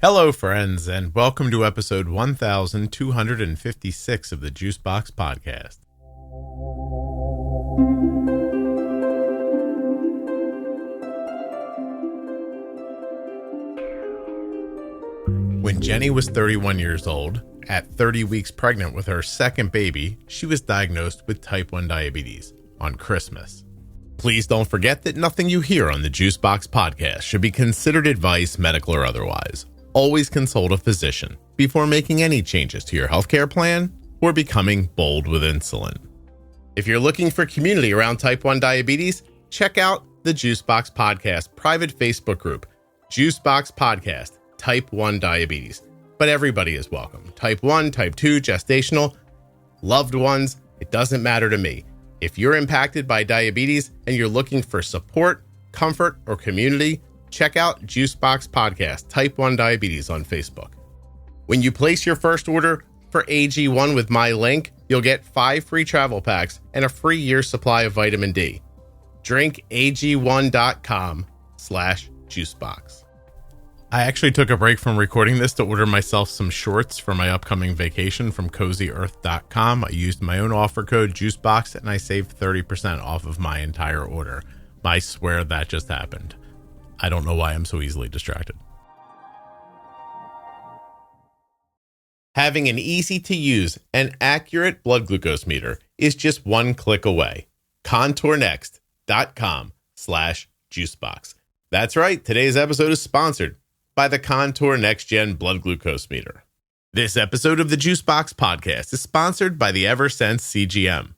Hello, friends, and welcome to episode 1256 of the Juicebox Podcast. When Jenny was 31 years old, at 30 weeks pregnant with her second baby, she was diagnosed with type 1 diabetes on Christmas. Please don't forget that nothing you hear on the Juicebox Podcast should be considered advice, medical or otherwise. Always consult a physician before making any changes to your healthcare plan or becoming bold with insulin. If you're looking for community around type 1 diabetes, check out the Juicebox Podcast private Facebook group, Juicebox Podcast, Type 1 Diabetes. But everybody is welcome. Type 1, Type 2, gestational, loved ones, it doesn't matter to me. If you're impacted by diabetes and you're looking for support, comfort, or community, check out Juicebox Podcast, Type 1 Diabetes on Facebook. When you place your first order for AG1 with my link, you'll get 5 free travel packs and a free year supply of vitamin D. drinkag1.com/juicebox. I actually took a break from recording this to order myself some shorts for my upcoming vacation from CozyEarth.com. I used my own offer code Juicebox and I saved 30% off of my entire order. I swear that just happened. I don't know why I'm so easily distracted. Having an easy-to-use and accurate blood glucose meter is just one click away. ContourNext.com/juicebox. That's right. Today's episode is sponsored by the Contour NextGen blood glucose meter. This episode of the Juicebox Podcast is sponsored by the Eversense CGM.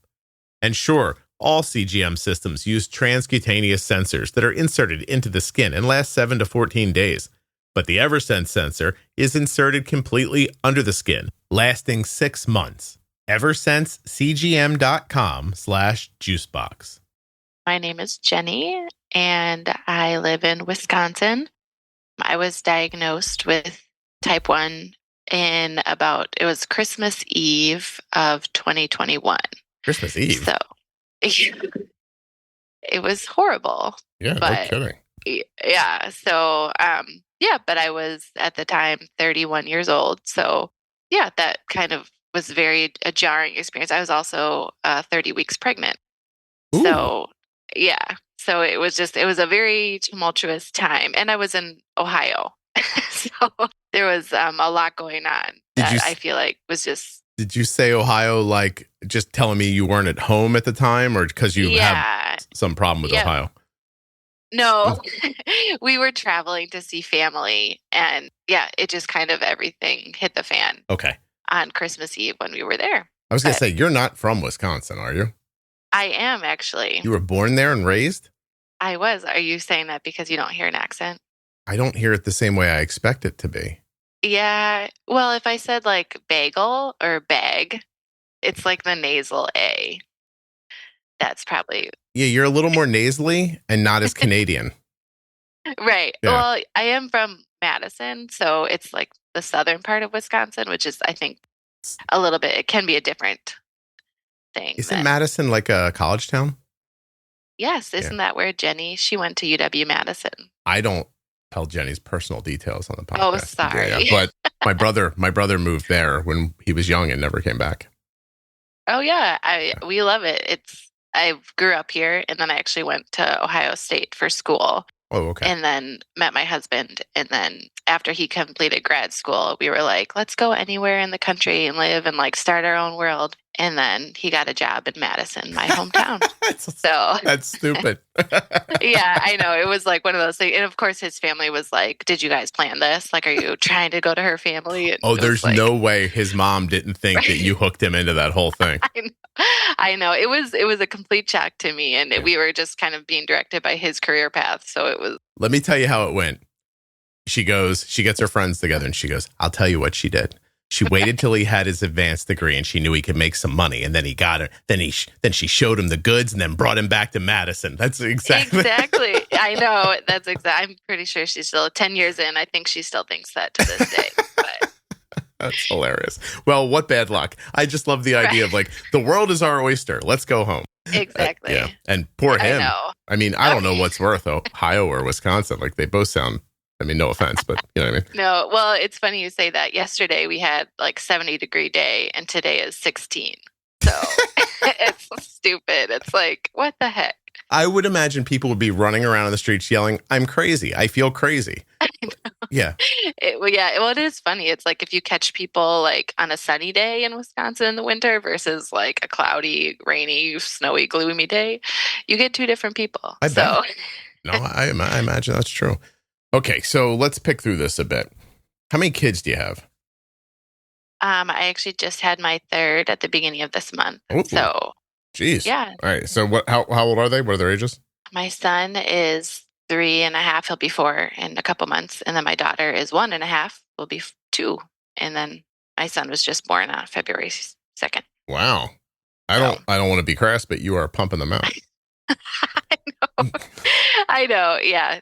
And sure, all CGM systems use transcutaneous sensors that are inserted into the skin and last 7 to 14 days. But the Eversense sensor is inserted completely under the skin, lasting 6 months. EversenseCGM.com/juicebox. My name is Jenny, and I live in Wisconsin. I was diagnosed with type 1 it was Christmas Eve of 2021. Christmas Eve? So it was horrible. Yeah, but, no kidding. Yeah. So, but I was at the time 31 years old. So yeah, that kind of was a jarring experience. I was also 30 weeks pregnant. Ooh. So yeah. So it was a very tumultuous time. And I was in Ohio. So there was a lot going on I feel like was just. Did you say Ohio, like just telling me you weren't at home at the time, or because you have some problem with Ohio? No, we were traveling to see family, and it just kind of everything hit the fan. Okay. On Christmas Eve when we were there. I was going to say, you're not from Wisconsin, are you? I am, actually. You were born there and raised? I was. Are you saying that because you don't hear an accent? I don't hear it the same way I expect it to be. Yeah. Well, if I said like bagel or bag, it's like the nasal A. That's probably. Yeah, you're a little more nasally and not as Canadian. Right. Yeah. Well, I am from Madison, so it's like the southern part of Wisconsin, which is, I think, a little bit, it can be a different thing. Isn't Madison like a college town? Yes. Isn't that where she went to UW-Madison? I don't tell Jenny's personal details on the podcast. Oh, sorry. Yeah. But my brother moved there when he was young and never came back. Oh yeah. We love it. I grew up here, and then I actually went to Ohio State for school. Oh, okay. And then met my husband. And then after he completed grad school, we were like, let's go anywhere in the country and live and like start our own world. And then he got a job in Madison, my hometown. So that's stupid. Yeah, I know. It was like one of those things. And of course, his family was like, did you guys plan this? Like, are you trying to go to her family? And there's no way his mom didn't think that you hooked him into that whole thing. I know. It was a complete shock to me. And we were just kind of being directed by his career path. So it was. Let me tell you how it went. She gets her friends together and she goes, I'll tell you what she did. She waited till he had his advanced degree and she knew he could make some money. And then he got it. Then she showed him the goods and then brought him back to Madison. That's exactly. I know. I'm pretty sure she's still 10 years in. I think she still thinks that to this day. But. That's hilarious. Well, what bad luck. I just love the idea of like, the world is our oyster. Let's go home. Exactly. Yeah. And poor him. I know. I mean, I don't know what's worse, Ohio or Wisconsin. Like they both sound I mean, no offense, but you know what I mean? No, well, it's funny you say that. Yesterday we had like 70-degree day and today is 16. So it's stupid. It's like, what the heck? I would imagine people would be running around in the streets yelling, I'm crazy. I feel crazy. Yeah. Well, it is funny. It's like if you catch people like on a sunny day in Wisconsin in the winter versus like a cloudy, rainy, snowy, gloomy day, you get two different people. I bet. No, I imagine that's true. Okay, so let's pick through this a bit. How many kids do you have? I actually just had my third at the beginning of this month. Ooh. So, geez. yeah. All right. So how old are they? What are their ages? My son is 3.5. He'll be 4 in a couple months. And then my daughter is 1.5. Will be 2. And then my son was just born on February 2nd. Wow. I don't want to be crass, but you are pumping them out. I know. Yeah.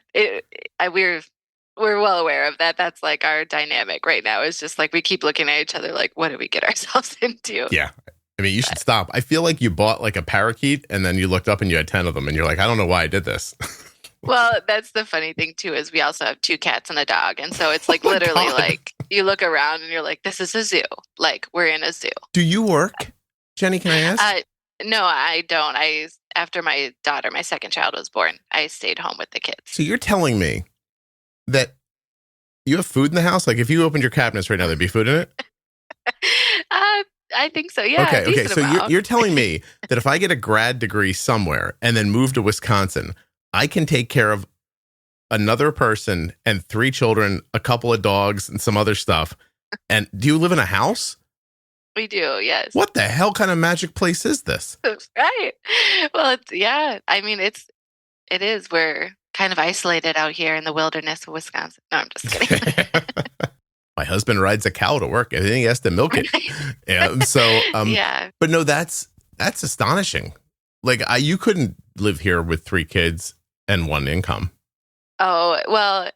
We're well aware of that. That's like our dynamic right now. It's just like we keep looking at each other like, what did we get ourselves into? Yeah. I mean, you should stop. I feel like you bought like a parakeet and then you looked up and you had 10 of them and you're like, I don't know why I did this. Well, that's the funny thing too, is we also have 2 cats and a dog. And so it's like literally like you look around and you're like, this is a zoo. Like we're in a zoo. Do you work? Jenny, can I ask? No, I don't. After my daughter, my second child was born, I stayed home with the kids. So you're telling me that you have food in the house? Like if you opened your cabinets right now, there'd be food in it? I think so. Yeah. Okay. So you're telling me that if I get a grad degree somewhere and then move to Wisconsin, I can take care of another person and 3 children, a couple of dogs and some other stuff. And do you live in a house? We do. Yes. What the hell kind of magic place is this? Right. Well, I mean, it is. We're kind of isolated out here in the wilderness of Wisconsin. No, I'm just kidding. My husband rides a cow to work. I think he has to milk it. Yeah. So, yeah. But no, that's astonishing. Like you couldn't live here with 3 kids and 1 income. Oh, well,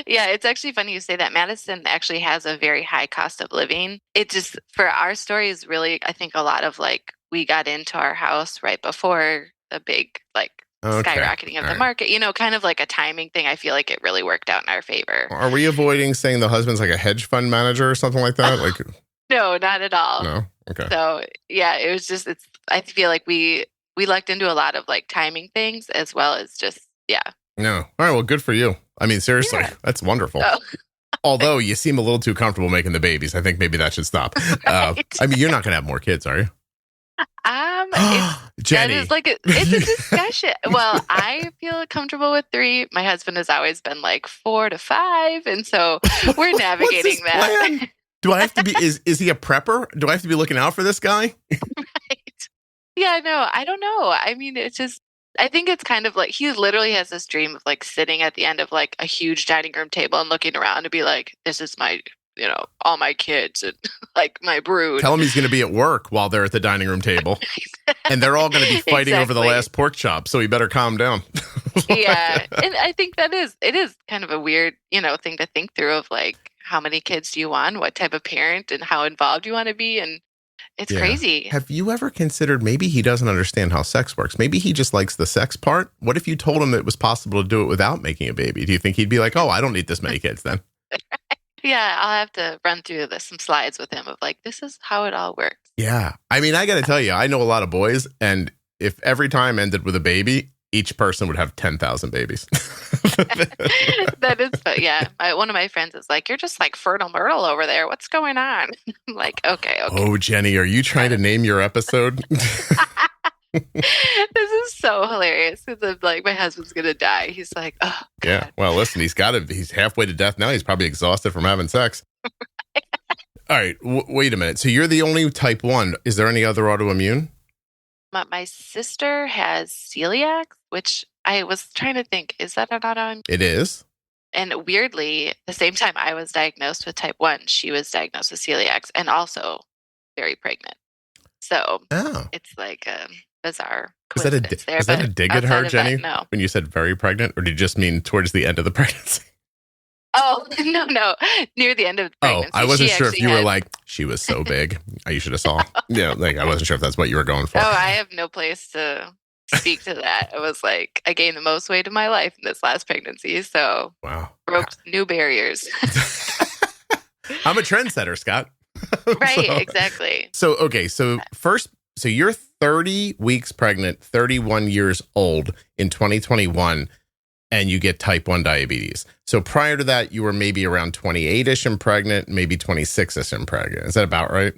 yeah, it's actually funny you say that. Madison actually has a very high cost of living. It just, for our story is really, I think a lot of like, we got into our house right before the big like skyrocketing of the market, kind of like a timing thing. I feel like it really worked out in our favor. Are we avoiding saying the husband's like a hedge fund manager or something like that? Like, no, not at all. No. Okay. So yeah, it was just, I feel like we lucked into a lot of like timing things as well as just, yeah. No. All right. Well, good for you. I mean, seriously, That's wonderful. Oh. Although you seem a little too comfortable making the babies. I think maybe that should stop. Right. I mean, you're not going to have more kids, are you? Jenny. It's a discussion. Well, I feel comfortable with 3. My husband has always been like 4 to 5. And so we're navigating that. Plan? Do I have to be, is he a prepper? Do I have to be looking out for this guy? Right. Yeah, no, I don't know. I mean, it's just, I think it's kind of like, he literally has this dream of like sitting at the end of like a huge dining room table and looking around to be like, this is my, all my kids and like my brood. Tell him he's going to be at work while they're at the dining room table. And they're all going to be fighting over the last pork chop. So he better calm down. Yeah. And I think it is kind of a weird, thing to think through of like, how many kids do you want? What type of parent and how involved you want to be? And it's crazy. Have you ever considered maybe he doesn't understand how sex works? Maybe he just likes the sex part. What if you told him it was possible to do it without making a baby? Do you think he'd be like, oh, I don't need this many kids then? Yeah, I'll have to run through some slides with him of like, this is how it all works. Yeah. I mean, I got to tell you, I know a lot of boys. And if every time ended with a baby, each person would have 10,000 babies. That is, yeah. One of my friends is like, you're just like fertile Myrtle over there. What's going on? I'm like, okay. Oh, Jenny, are you trying to name your episode? This is so hilarious. Because like, my husband's going to die. He's like, oh, God. Yeah. Well, listen, he's halfway to death now. He's probably exhausted from having sex. All right. Wait a minute. So you're the only type 1. Is there any other autoimmune? My sister has celiac, which I was trying to think, is that an autoimmune? It is. And weirdly, the same time I was diagnosed with type 1, she was diagnosed with celiac and also very pregnant. So It's like a bizarre coincidence there. Is that a dig at her, Jenny? No. When you said very pregnant, or did you just mean towards the end of the pregnancy? Oh, no. Near the end of the pregnancy. Oh, I wasn't sure if you were like, she was so big. You should have saw. Yeah, like I wasn't sure if that's what you were going for. Oh, I have no place to speak to that. It was like I gained the most weight of my life in this last pregnancy. So Wow. broke new barriers. I'm a trendsetter, Scott. Right, exactly. So, okay. So you're 30 weeks pregnant, 31 years old in 2021, and you get type 1 diabetes. So prior to that, you were maybe around 28-ish and pregnant, maybe 26-ish and pregnant. Is that about right?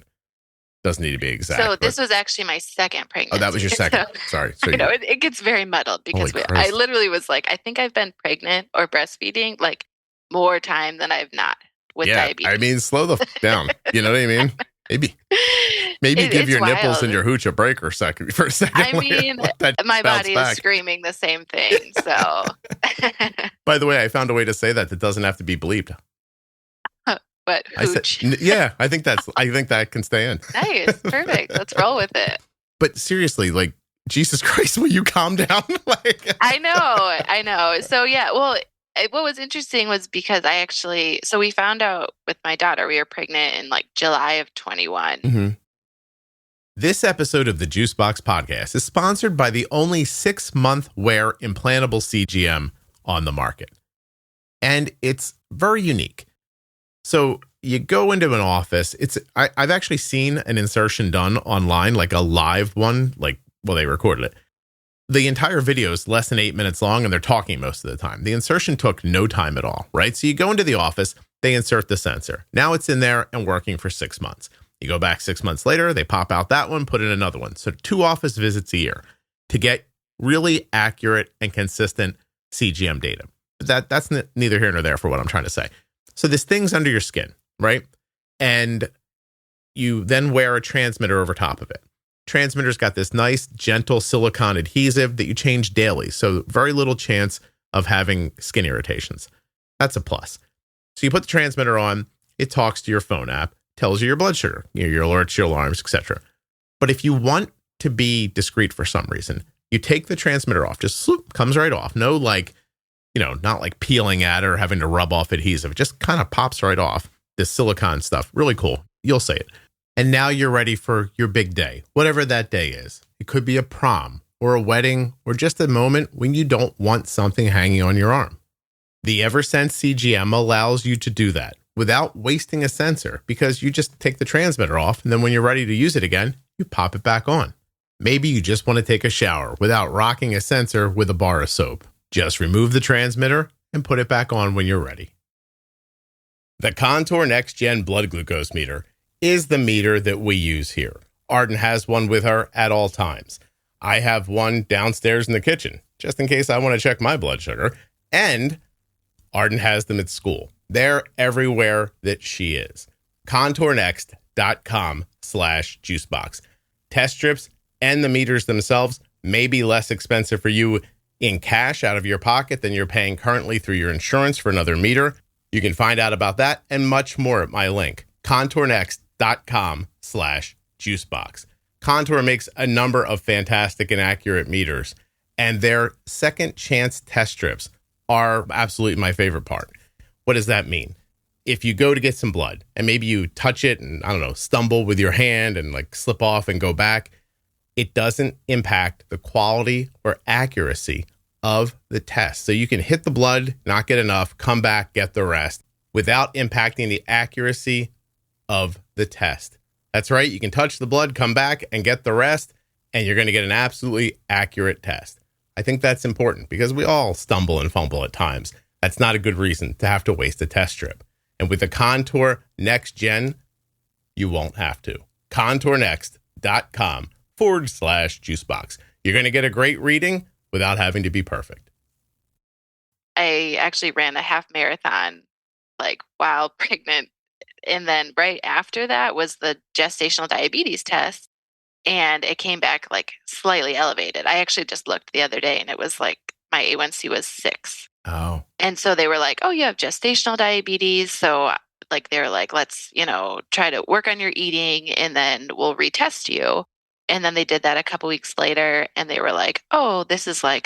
Doesn't need to be exact. So this was actually my second pregnancy. Oh, that was your second. Sorry. So I know it gets very muddled because I literally was like, I think I've been pregnant or breastfeeding like more time than I've not with diabetes. I mean, slow the down. You know what I mean? Maybe give your nipples and your hooch a break for a second. I mean, my body is screaming the same thing. So, by the way, I found a way to say that doesn't have to be bleeped. But hooch. I think that can stay in. Nice, perfect. Let's roll with it. But seriously, like, Jesus Christ, will you calm down? I know. So yeah, well, what was interesting was because we found out with my daughter we were pregnant in like July of 21. Mm-hmm. This episode of the Juicebox Podcast is sponsored by the only 6-month wear implantable CGM on the market. And it's very unique. So you go into an office. I've actually seen an insertion done online, like a live one, they recorded it. The entire video is less than 8 minutes long, and they're talking most of the time. The insertion took no time at all, right? So you go into the office, they insert the sensor. Now it's in there and working for 6 months. You go back 6 months later, they pop out that one, put in another one. So 2 office visits a year to get really accurate and consistent CGM data. But that's neither here nor there for what I'm trying to say. So this thing's under your skin, right? And you then wear a transmitter over top of it. Transmitter's got this nice, gentle silicone adhesive that you change daily. So very little chance of having skin irritations. That's a plus. So you put the transmitter on, it talks to your phone app, tells you your blood sugar, your alerts, your alarms, etc. But if you want to be discreet for some reason, you take the transmitter off, just swoop, comes right off. No, not like peeling at it or having to rub off adhesive. It just kind of pops right off. This silicone stuff, really cool. You'll say it. And now you're ready for your big day, whatever that day is. It could be a prom or a wedding or just a moment when you don't want something hanging on your arm. The Eversense CGM allows you to do that without wasting a sensor because you just take the transmitter off and then when you're ready to use it again, you pop it back on. Maybe you just want to take a shower without rocking a sensor with a bar of soap. Just remove the transmitter and put it back on when you're ready. The Contour NextGen blood glucose meter is the meter that we use here. Arden has one with her at all times. I have one downstairs in the kitchen, just in case I want to check my blood sugar. And Arden has them at school. They're everywhere that she is. ContourNext.com/juicebox. Test strips and the meters themselves may be less expensive for you in cash out of your pocket than you're paying currently through your insurance for another meter. You can find out about that and much more at my link, ContourNext.com/juicebox. Contour makes a number of fantastic and accurate meters, and their second chance test strips are absolutely my favorite part. What does that mean? If you go to get some blood and maybe you touch it and, stumble with your hand and slip off and go back, it doesn't impact the quality or accuracy of the test. So you can hit the blood, not get enough, come back, get the rest without impacting the accuracy of the test. That's right. You can touch the blood, come back and get the rest, and you're going to get an absolutely accurate test. I think that's important because we all stumble and fumble at times. That's not a good reason to have to waste a test strip. And with the Contour NextGen, you won't have to. ContourNext.com/juicebox. You're going to get a great reading without having to be perfect. I actually ran a half marathon while pregnant. And then right after that was the gestational diabetes test. And it came back slightly elevated. I actually just looked the other day and it was my A1C was 6. Oh. And so they were like, oh, you have gestational diabetes. So they were like, let's, try to work on your eating and then we'll retest you. And then they did that a couple weeks later and they were like, oh, this is I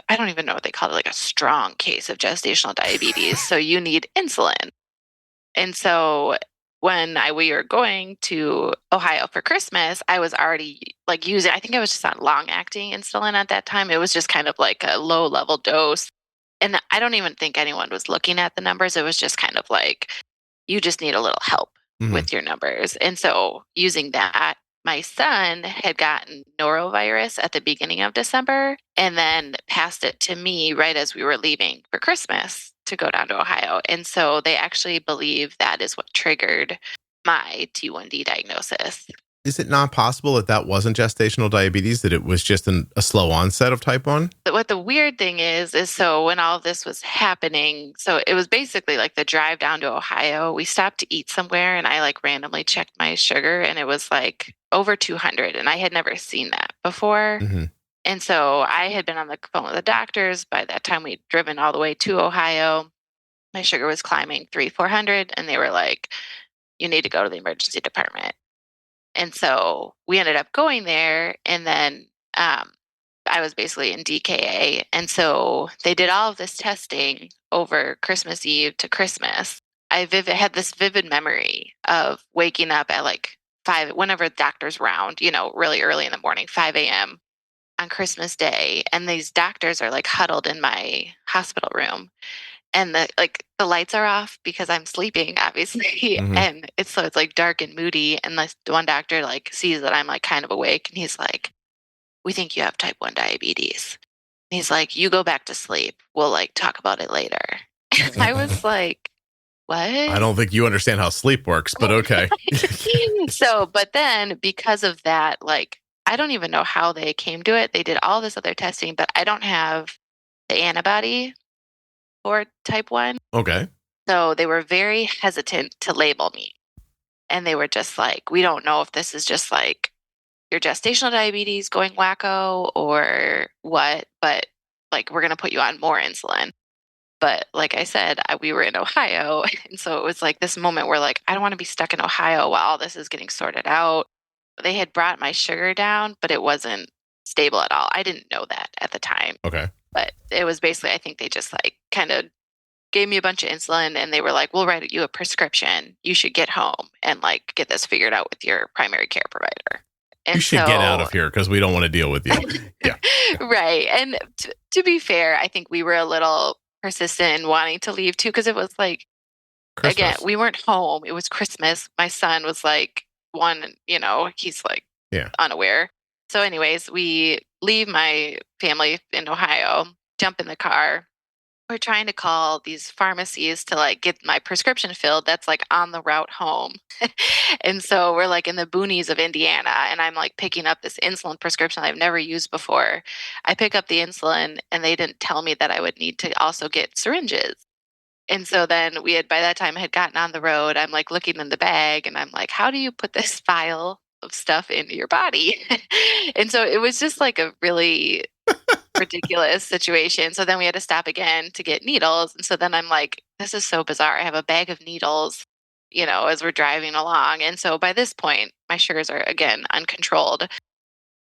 don't even know what they call it, a strong case of gestational diabetes. So you need insulin. And so we were going to Ohio for Christmas, I was already like using, I think I was just on long acting insulin at that time. It was just kind of like a low level dose. And I don't even think anyone was looking at the numbers. It was just kind of like, you just need a little help with your numbers. And so using that, my son had gotten norovirus at the beginning of December and then passed it to me right as we were leaving for Christmas to go down to Ohio. And so they actually believe that is what triggered my T1D diagnosis. Is it not possible that that wasn't gestational diabetes, that it was just a slow onset of type 1? But what the weird thing is so when all this was happening, so it was basically like the drive down to Ohio, we stopped to eat somewhere and I like randomly checked my sugar and it was like over 200 and I had never seen that before. And so I had been on the phone with the doctors. By that time, we'd driven all the way to Ohio. My sugar was climbing 300-400 and they were like, you need to go to the emergency department. And so we ended up going there and then I was basically in DKA. And so they did all of this testing over Christmas Eve to Christmas. I had this vivid memory of waking up at like 5, whenever the doctor's round, really early in the morning, 5 a.m. on Christmas Day. And these doctors are like huddled in my hospital room. And the lights are off because I'm sleeping, obviously. And it's like dark and moody. And the one doctor like sees that I'm like kind of awake and he's like, we think you have type 1 diabetes. And he's like, you go back to sleep. We'll like talk about it later. And I was like, what? I don't think you understand how sleep works, but okay. But then because of that, like, I don't even know how they came to it. They did all this other testing, but I don't have the antibody for type 1. Okay. So they were very hesitant to label me. And they were just like, we don't know if this is just like your gestational diabetes going wacko or what, but like, we're going to put you on more insulin. But like I said, we were in Ohio. And so it was like this moment where like, I don't want to be stuck in Ohio while all this is getting sorted out. They had brought my sugar down, but it wasn't stable at all. I didn't know that at the time. Okay. But it was basically, I think they just like kind of gave me a bunch of insulin and they were like, we'll write you a prescription. You should get home and like get this figured out with your primary care provider. And you should get out of here because we don't want to deal with you. Yeah. Right. And to be fair, I think we were a little persistent in wanting to leave too, because it was like, Christmas. Again, we weren't home. It was Christmas. My son was like he's like unaware. So anyways, we leave my family in Ohio, jump in the car. We're trying to call these pharmacies to like get my prescription filled. That's like on the route home. And so we're like in the boonies of Indiana and I'm like picking up this insulin prescription I've never used before. I pick up the insulin and they didn't tell me that I would need to also get syringes. And so then by that time had gotten on the road. I'm like looking in the bag and I'm like, how do you put this file of stuff into your body? And so it was just like a really ridiculous situation. So then we had to stop again to get needles. And so then I'm like, this is so bizarre. I have a bag of needles, as we're driving along. And so by this point, my sugars are again uncontrolled.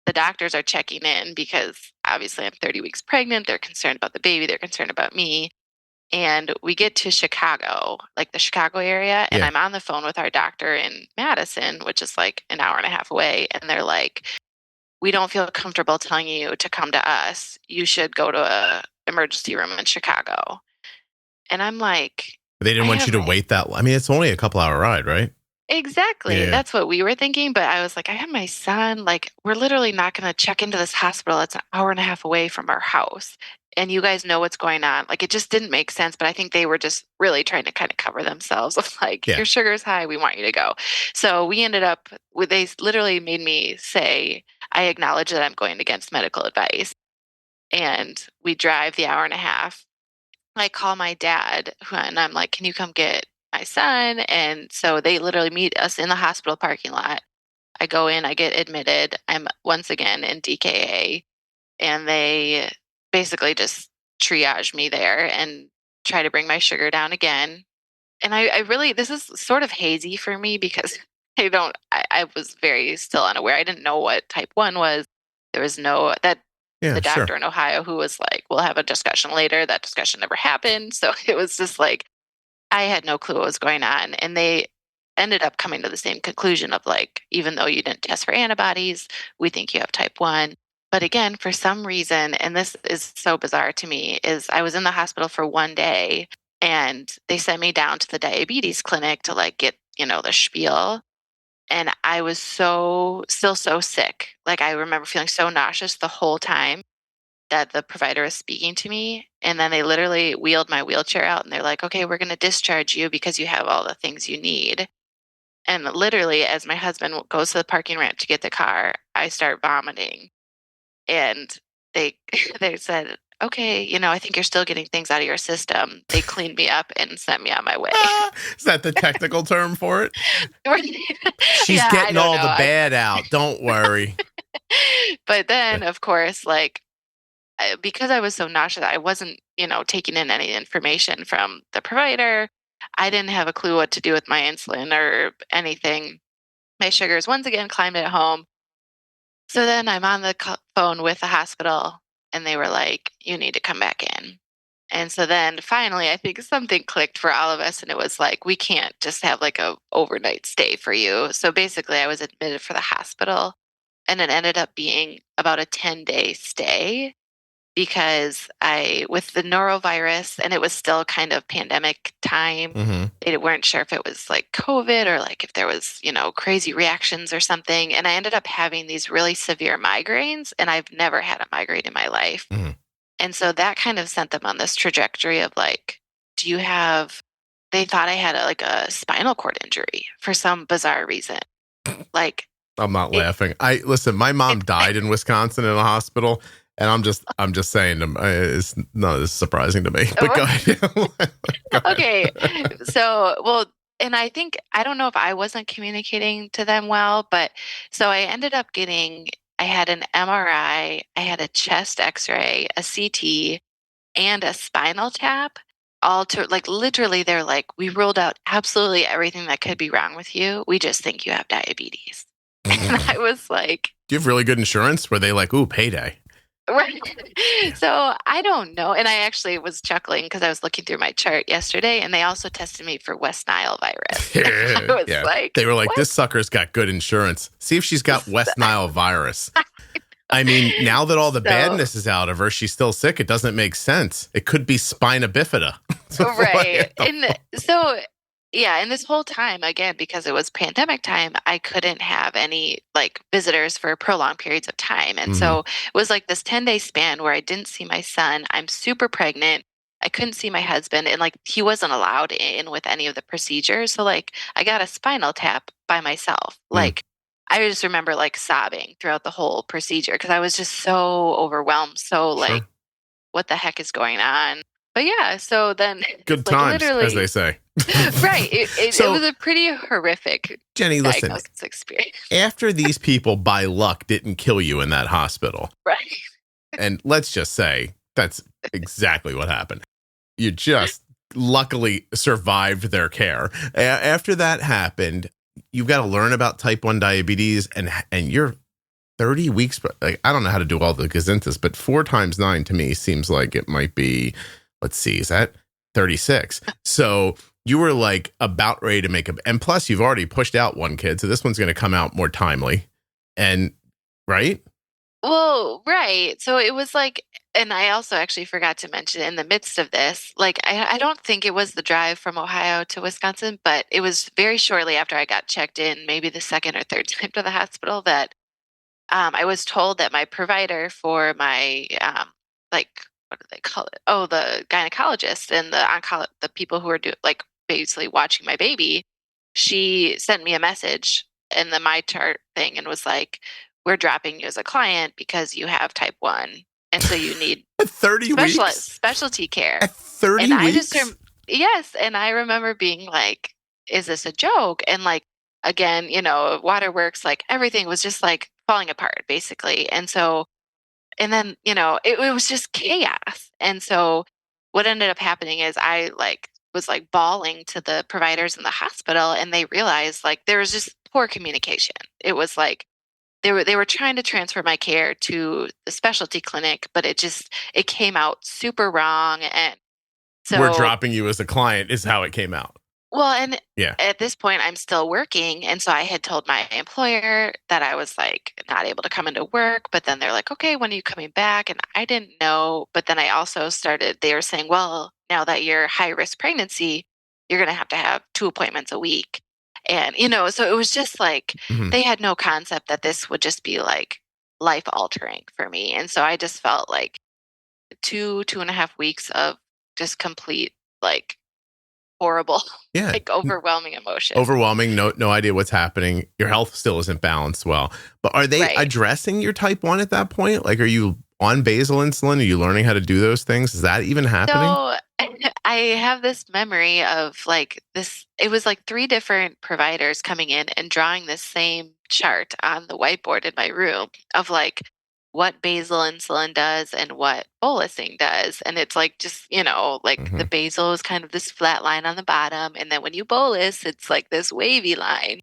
The doctors are checking in because obviously I'm 30 weeks pregnant. They're concerned about the baby. They're concerned about me. And we get to Chicago, like the Chicago area, and I'm on the phone with our doctor in Madison, which is like an hour and a half away. And they're like, we don't feel comfortable telling you to come to us. You should go to a emergency room in Chicago. And I'm like, they didn't want you to wait that long. I mean, it's only a couple hour ride, right? Exactly. Yeah. That's what we were thinking. But I was like, I have my son. Like, we're literally not going to check into this hospital. It's an hour and a half away from our house. And you guys know what's going on. Like, it just didn't make sense. But I think they were just really trying to kind of cover themselves of like, your sugar's high. We want you to go. So we ended up they literally made me say, I acknowledge that I'm going against medical advice. And we drive the hour and a half. I call my dad and I'm like, can you come get my son? And so they literally meet us in the hospital parking lot. I go in, I get admitted. I'm once again in DKA and they basically just triage me there and try to bring my sugar down again. And I really, this is sort of hazy for me because I was very still unaware. I didn't know what type 1 was. There was the doctor in Ohio who was like, we'll have a discussion later. That discussion never happened. So it was just like, I had no clue what was going on. And they ended up coming to the same conclusion of like, even though you didn't test for antibodies, we think you have type 1. But again, for some reason, and this is so bizarre to me, is I was in the hospital for one day and they sent me down to the diabetes clinic to like get, the spiel. And I was still so sick. Like I remember feeling so nauseous the whole time that the provider was speaking to me. And then they literally wheeled my wheelchair out and they're like, okay, we're going to discharge you because you have all the things you need. And literally, as my husband goes to the parking ramp to get the car, I start vomiting. And they said, okay, I think you're still getting things out of your system. They cleaned me up and sent me on my way. Is that the technical term for it? She's Yeah, getting all the bad out. Don't worry. But then, of course, like, because I was so nauseous, I wasn't, taking in any information from the provider. I didn't have a clue what to do with my insulin or anything. My sugars once again climbed at home. So then I'm on the phone with the hospital and they were like, you need to come back in. And so then finally, I think something clicked for all of us. And it was like, we can't just have like a overnight stay for you. So basically I was admitted for the hospital and it ended up being about a 10-day stay because with the norovirus, and it was still kind of pandemic time, they weren't sure if it was like COVID or like if there was, crazy reactions or something. And I ended up having these really severe migraines, and I've never had a migraine in my life. And so that kind of sent them on this trajectory of like, they thought I had a spinal cord injury for some bizarre reason. Like, I'm not laughing. Listen, my mom died in Wisconsin in a hospital. And I'm just saying, it's none of this surprising to me. But go ahead. Go ahead. Okay. So, and I don't know if I wasn't communicating to them well, but so I ended up I had an MRI, I had a chest x-ray, a CT, and a spinal tap. All to like, literally, they're like, we ruled out absolutely everything that could be wrong with you. We just think you have diabetes. And I was like, do you have really good insurance? Were they like, ooh, payday? Right. So I don't know. And I actually was chuckling because I was looking through my chart yesterday and they also tested me for West Nile virus. I was like, they were like, what? This sucker's got good insurance. See if she's got West Nile virus. I mean, now that all the badness is out of her, she's still sick. It doesn't make sense. It could be spina bifida. Right. And so, yeah. And this whole time, again, because it was pandemic time, I couldn't have any like visitors for prolonged periods of time. And so it was like this 10-day span where I didn't see my son. I'm super pregnant. I couldn't see my husband and like he wasn't allowed in with any of the procedures. So like I got a spinal tap by myself. Like I just remember like sobbing throughout the whole procedure because I was just so overwhelmed. So like, what the heck is going on? But yeah, so then good times, as they say. Right. It was a pretty horrific Jenny, listen, experience. After these people by luck didn't kill you in that hospital. Right. And let's just say that's exactly what happened. You just luckily survived their care. After that happened, you've got to learn about type 1 diabetes and you're 30 weeks. Like, I don't know how to do all the gazintas, but 4 times 9 to me seems like it might be, let's see, is that 36? So you were like about ready to make and plus you've already pushed out one kid. So this one's going to come out more timely. And right. Well, right. So it was like, and I also actually forgot to mention in the midst of this, like, I don't think it was the drive from Ohio to Wisconsin, but it was very shortly after I got checked in, maybe the second or third time to the hospital that I was told that my provider for my, what do they call it? Oh, the gynecologist and the people who are basically watching my baby, she sent me a message in the My Chart thing and was like, we're dropping you as a client because you have type 1. And so you need 30 weeks? Specialty care. At 30 and weeks? Yes. And I remember being like, is this a joke? And like, again, waterworks, like everything was just like falling apart basically. And so, and then, it was just chaos. And so what ended up happening is I was bawling to the providers in the hospital and they realized like there was just poor communication. It was like, they were trying to transfer my care to the specialty clinic, but it came out super wrong. And so we're dropping you as a client is how it came out. Well, and Yeah. at this point, I'm still working. And so I had told my employer that I was like not able to come into work. But then they're like, okay, when are you coming back? And I didn't know. But then I also they were saying, well, now that you're high risk pregnancy, you're going to have 2 appointments a week. And, so it was just like Mhm. they had no concept that this would just be like life altering for me. And so I just felt like 2.5 weeks of just complete, like, horrible, Yeah. like overwhelming emotion. Overwhelming, no idea what's happening. Your health still isn't balanced well. But are they Right. addressing your type 1 at that point? Like, are you on basal insulin? Are you learning how to do those things? Is that even happening? So I have this memory of like this, it was like 3 different providers coming in and drawing this same chart on the whiteboard in my room of like what basal insulin does and what bolusing does. And it's like just, like the basal is kind of this flat line on the bottom. And then when you bolus, it's like this wavy line.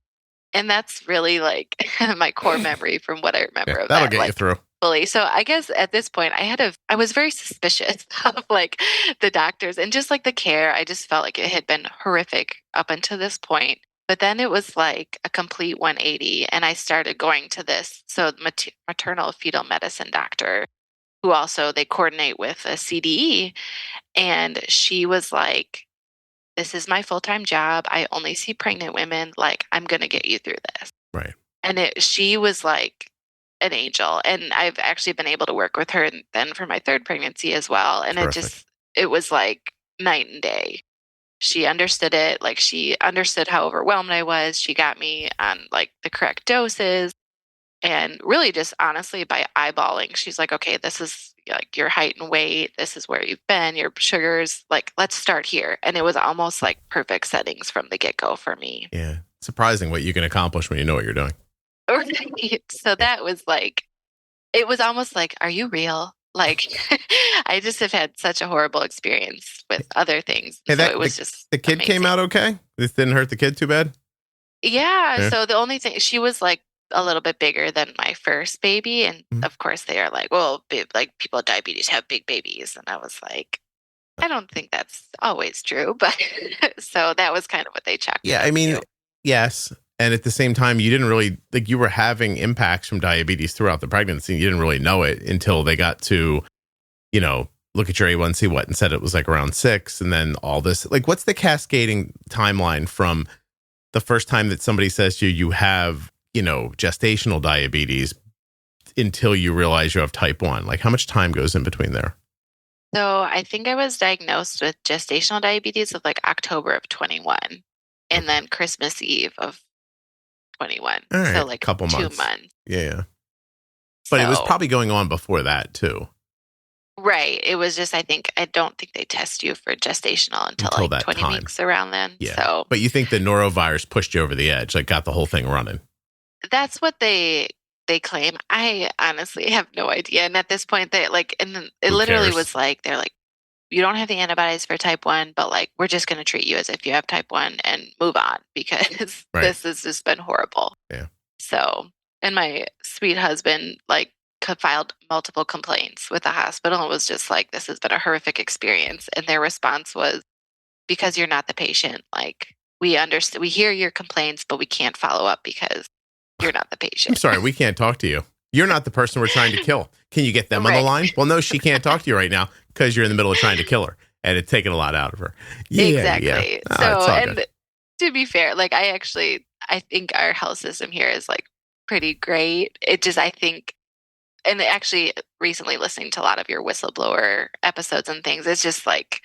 And that's really like my core memory from what I remember of that'll that. get Like, you through. fully. So I guess at this point I was very suspicious of like the doctors and just like the care. I just felt like it had been horrific up until this point. But then it was like a complete 180 and I started going to this maternal fetal medicine doctor who also they coordinate with a CDE, and she was like, this is my full-time job. I only see pregnant women. Like, I'm going to get you through this. Right. And she was like an angel. And I've actually been able to work with her then for my 3rd pregnancy as well. And Terrific. it was like night and day. She understood it. Like, she understood how overwhelmed I was. She got me on like the correct doses. And really just honestly by eyeballing, she's like, okay, this is like your height and weight. This is where you've been, your sugars. Like, let's start here. And it was almost like perfect settings from the get-go for me. Yeah. Surprising what you can accomplish when you know what you're doing. Right. So that was like, it was almost like, are you real? Like, I just have had such a horrible experience with other things. Hey, So it was just the kid came amazing. out okay? This didn't hurt the kid too bad? Yeah. Yeah. So the only thing, she was like a little bit bigger than my first baby. And of course they are like, well, like people with diabetes have big babies. And I was like, I don't think that's always true. But so that was kind of what they checked. Yeah, I mean, yes. And at the same time, you didn't really, like, you were having impacts from diabetes throughout the pregnancy. You didn't really know it until they got to, look at your A1C and said it was like around 6. And then all this, like, what's the cascading timeline from the first time that somebody says to you, you have, gestational diabetes until you realize you have type 1? Like, how much time goes in between there? So I think I was diagnosed with gestational diabetes of like October of 21 and then Christmas Eve of 21. All right, So like a couple 2 months. months. Yeah. But it was So- probably going on before that too. Right. It was just, I don't think they test you for gestational until like that 20 time. weeks around then. Yeah. So But you think the norovirus pushed you over the edge, like got the whole thing running? that's what they claim. I honestly have no idea. And at this point they like, and it Who literally cares? was like, they're like, you don't have the antibodies for type 1, but like, we're just going to treat you as if you have type 1 and move on because Right. this has just been horrible. Yeah. So, and my sweet husband like filed multiple complaints with the hospital and was just like, this has been a horrific experience. And their response was, because you're not the patient, like we understand, we hear your complaints, but we can't follow up because you're not the I'm patient. sorry, we can't talk to you. You're not the person we're trying to kill. Can you get them on the Right. line? Well, no, she can't talk to you right now because you're in the middle of trying to kill her. And it's taken a lot out of her. Yeah, Exactly. Yeah. Oh, it's So, all and good. to be fair, like I think our health system here is like pretty great. It just, I think, and actually recently listening to a lot of your whistleblower episodes and things, it's just like,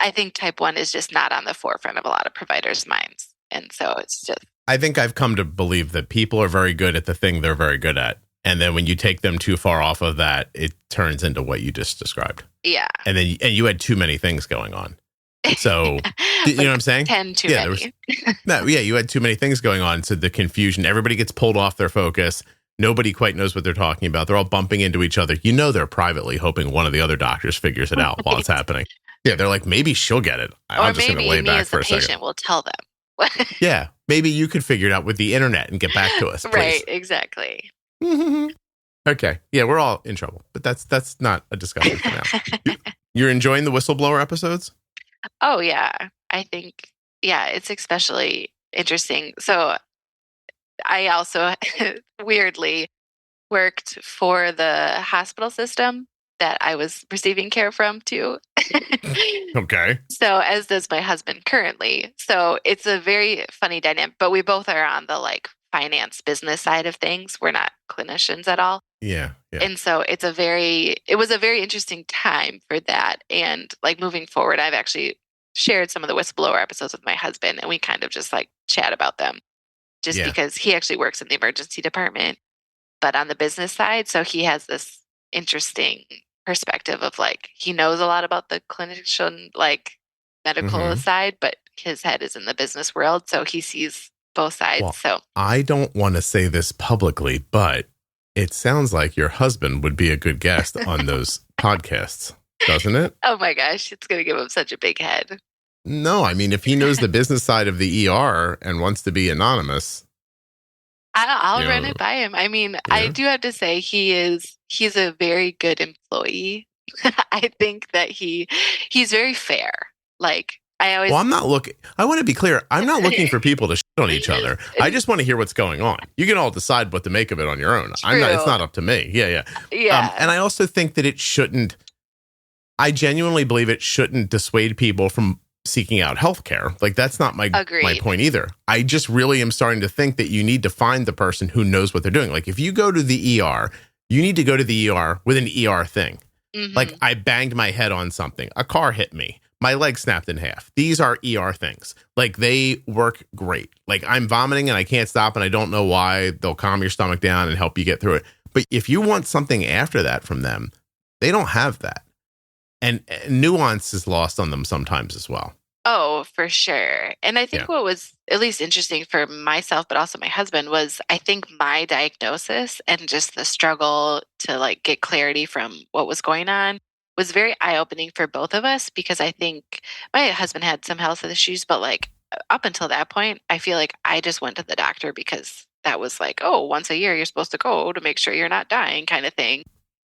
I think type 1 is just not on the forefront of a lot of providers' minds. And so it's just, I think I've come to believe that people are very good at the thing they're very good at. And then when you take them too far off of that, it turns into what you just described. yeah. And then you had too many things going on. So, you know what I'm saying? 10 too Yeah, many. You had too many things going on. So the confusion, everybody gets pulled off their focus. Nobody quite knows what they're talking about. They're all bumping into each other. They're privately hoping one of the other doctors figures it out while it's happening. Yeah, they're like, maybe she'll get it. I'm Or just going to maybe lay me back as for the a second. patient will tell them. Yeah, maybe you could figure it out with the internet and get back to us, please. Right, exactly. Okay, yeah, we're all in trouble, but that's not a discussion for now. You're enjoying the whistleblower episodes? Oh yeah, I think yeah, it's especially interesting. So I also weirdly worked for the hospital system that I was receiving care from too. Okay. So as does my husband currently. So it's a very funny dynamic, but we both are on the like finance business side of things. We're not clinicians at all. Yeah. Yeah. And so it was a very interesting time for that. And like moving forward, I've actually shared some of the whistleblower episodes with my husband and we kind of just like chat about them just Yeah. because he actually works in the emergency department, but on the business side. So he has this interesting perspective of like, he knows a lot about the clinician, like medical side, but his head is in the business world. So he sees both sides. Well, So I don't want to say this publicly, but it sounds like your husband would be a good guest on those podcasts, doesn't it? oh my gosh, it's going to give him such a big head. No, I mean, if he knows the business side of the ER and wants to be anonymous. I'll run it by him. I mean, I do have to say he's a very good employee. I think that he's very fair. Like I always Well, I'm not looking. I want to be clear. I'm not looking for people to shit on each other. I just want to hear what's going on. You can all decide what to make of it on your own. It's not up to me. Yeah. And I also think that it shouldn't. I genuinely believe it shouldn't dissuade people from seeking out healthcare. Like that's not my point either. I just really am starting to think that you need to find the person who knows what they're doing. Like if you go to the ER, you need to go to the ER with an ER thing. Like I banged my head on something. A car hit me. My leg snapped in half. These are ER things. Like they work great. Like I'm vomiting and I can't stop and I don't know why. They'll calm your stomach down and help you get through it. But if you want something after that from them, they don't have that. And nuance is lost on them sometimes as well. Oh, for sure. And I think what was at least interesting for myself, but also my husband was I think my diagnosis and just the struggle to like get clarity from what was going on was very eye-opening for both of us because I think my husband had some health issues, but like up until that point, I feel like I just went to the doctor because that was like, oh, once a year you're supposed to go to make sure you're not dying kind of thing.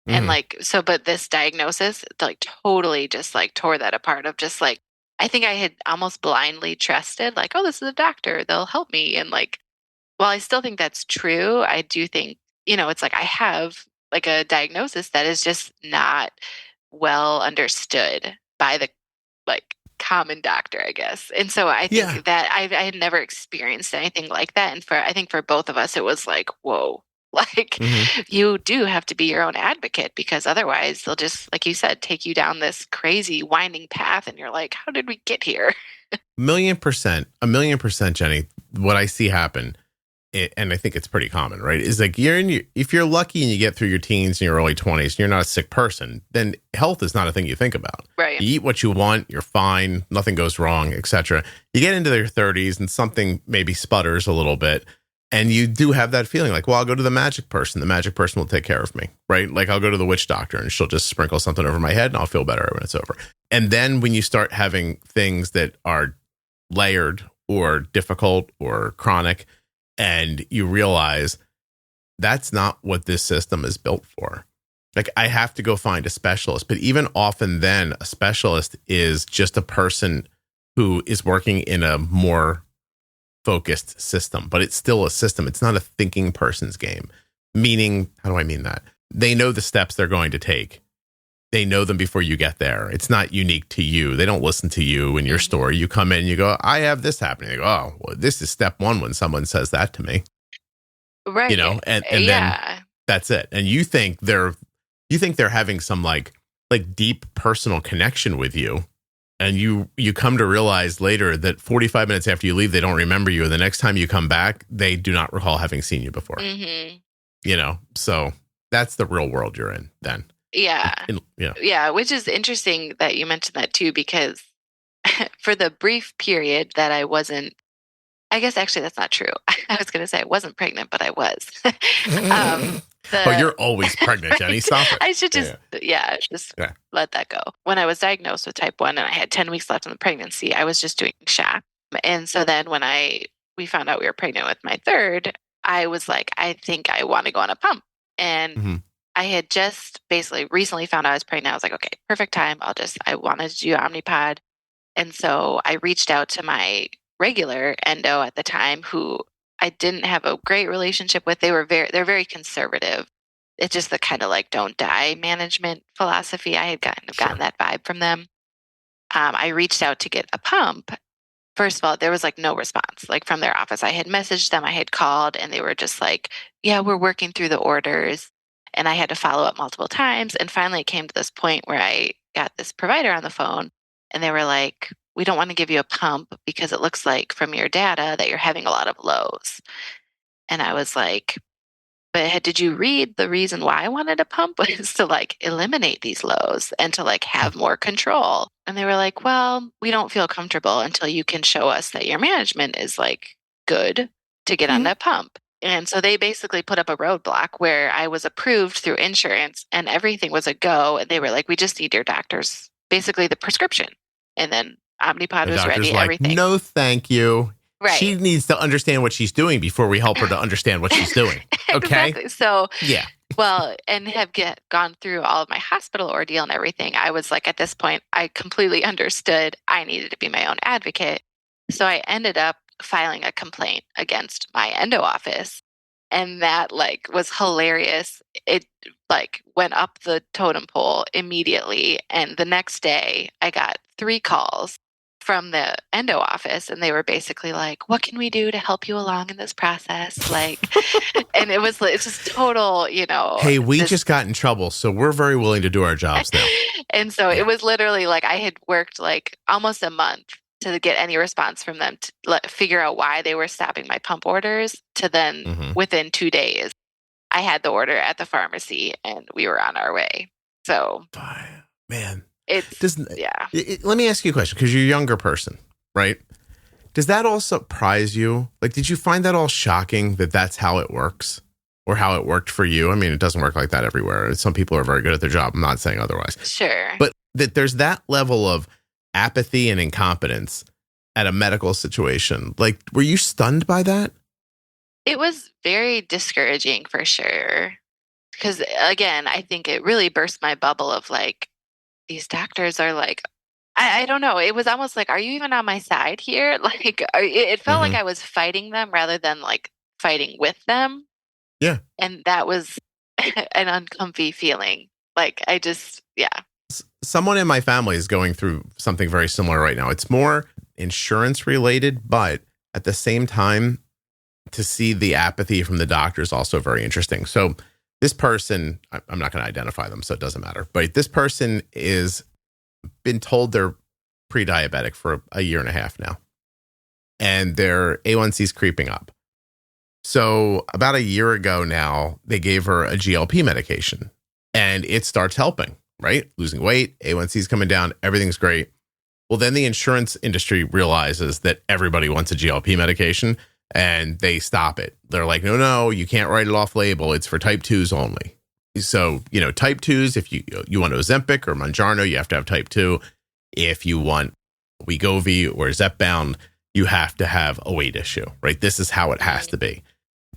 And like, so, but this diagnosis like totally just like tore that apart of just like, I think I had almost blindly trusted like, oh, this is a doctor, they'll help me. And like, while I still think that's true, I do think, it's like I have like a diagnosis that is just not well understood by the like common doctor, I guess. And so I think that I had never experienced anything like that. And I think for both of us, it was like, whoa, like you do have to be your own advocate because otherwise they'll just, like you said, take you down this crazy winding path. And you're like, how did we get here? 1,000,000%, Jenny. What I see happen, and I think it's pretty common, right? Is like if you're lucky and you get through your teens and your early 20s and you're not a sick person, then health is not a thing you think about. Right. You eat what you want, you're fine, nothing goes wrong, etc. You get into your 30s and something maybe sputters a little bit. And you do have that feeling like, well, I'll go to the magic person. The magic person will take care of me, right? Like I'll go to the witch doctor and she'll just sprinkle something over my head and I'll feel better when it's over. And then when you start having things that are layered or difficult or chronic, and you realize that's not what this system is built for. Like I have to go find a specialist, but even often then a specialist is just a person who is working in a more focused system, but it's still a system. It's not a thinking person's game. Meaning, how do I mean that? They know the steps they're going to take. They know them before you get there. It's not unique to you. They don't listen to you in your story. You come in, you go, I have this happening. They go, oh, well, this is step one when someone says that to me. Right. And then that's it. And you think they're having some like deep personal connection with you. And you come to realize later that 45 minutes after you leave, they don't remember you. And the next time you come back, they do not recall having seen you before. So that's the real world you're in then. Yeah. Yeah. Which is interesting that you mentioned that too, because for the brief period that I wasn't, I guess actually that's not true. I was going to say I wasn't pregnant, but I was. You're always pregnant, Jenny. Stop it. I should just, let that go. When I was diagnosed with type 1 and I had 10 weeks left in the pregnancy, I was just doing shots. And so then when we found out we were pregnant with my third, I was like, I think I want to go on a pump. And I had just basically recently found out I was pregnant. I was like, okay, perfect time. I wanted to do Omnipod. And so I reached out to my regular endo at the time, who I didn't have a great relationship with. They're very conservative. It's just the kind of like don't die management philosophy. I had gotten that vibe from them. I reached out to get a pump. First of all, there was like no response, like from their office. I had messaged them, I had called, and they were just like, yeah, we're working through the orders. And I had to follow up multiple times. And finally it came to this point where I got this provider on the phone, and they were like, we don't want to give you a pump because it looks like from your data that you're having a lot of lows. And I was like, but did you read the reason why I wanted a pump was to like eliminate these lows and to like have more control? And they were like, well, we don't feel comfortable until you can show us that your management is like good to get on that pump. And so they basically put up a roadblock where I was approved through insurance and everything was a go. And they were like, we just need your doctor's, basically the prescription. And then Omnipod was ready, like, everything. No, thank you. Right. She needs to understand what she's doing before we help her to understand what she's doing. Okay. Exactly. So, yeah. Well, and have gone through all of my hospital ordeal and everything. I was like, at this point, I completely understood I needed to be my own advocate. So I ended up filing a complaint against my endo office. And that like was hilarious. It like went up the totem pole immediately. And the next day I got 3 calls from the endo office, and they were basically like, what can we do to help you along in this process? Like, and it's just total, hey, we just got in trouble, so we're very willing to do our jobs now. And so it was literally like I had worked like almost a month to get any response from them to figure out why they were stopping my pump orders, to then within 2 days I had the order at the pharmacy and we were on our way. So man, let me ask you a question, because you're a younger person, right? Does that all surprise you? Like, did you find that all shocking that that's how it works, or how it worked for you? I mean, it doesn't work like that everywhere. Some people are very good at their job. I'm not saying otherwise. Sure. But that there's that level of apathy and incompetence at a medical situation. Like, were you stunned by that? It was very discouraging for sure. Because again, I think it really burst my bubble of like, these doctors are like, I don't know. It was almost like, are you even on my side here? Like, it felt like I was fighting them rather than like fighting with them. Yeah. And that was an uncomfy feeling. Like, someone in my family is going through something very similar right now. It's more insurance related, but at the same time, to see the apathy from the doctor is also very interesting. So this person, I'm not going to identify them, so it doesn't matter. But this person is been told they're pre-diabetic for a year and a half now. And their A1C is creeping up. So about a year ago now, they gave her a GLP medication. And it starts helping, right? Losing weight, A1C is coming down, everything's great. Well, then the insurance industry realizes that everybody wants a GLP medication, and they stop it. They're like, no, you can't write it off label. It's for type 2s only. So, type 2s, if you want Ozempic or Mounjaro, you have to have type 2. If you want Wegovy or Zepbound, you have to have a weight issue, right? This is how it has to be.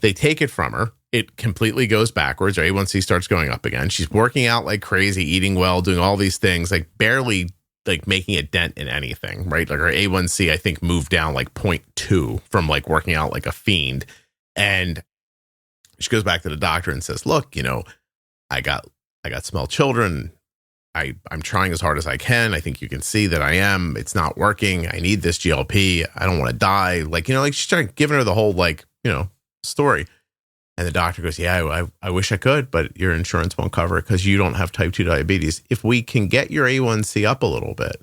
They take it from her. It completely goes backwards. Her A1C starts going up again. She's working out like crazy, eating well, doing all these things, like barely like making a dent in anything, right? Like her A1C, I think, moved down like 0.2 from like working out like a fiend. And she goes back to the doctor and says, look, I got small children. I'm trying as hard as I can. I think you can see that I am. It's not working. I need this GLP. I don't want to die. Like, she started giving her the whole story. And the doctor goes, yeah, I wish I could, but your insurance won't cover it because you don't have type 2 diabetes. If we can get your A1C up a little bit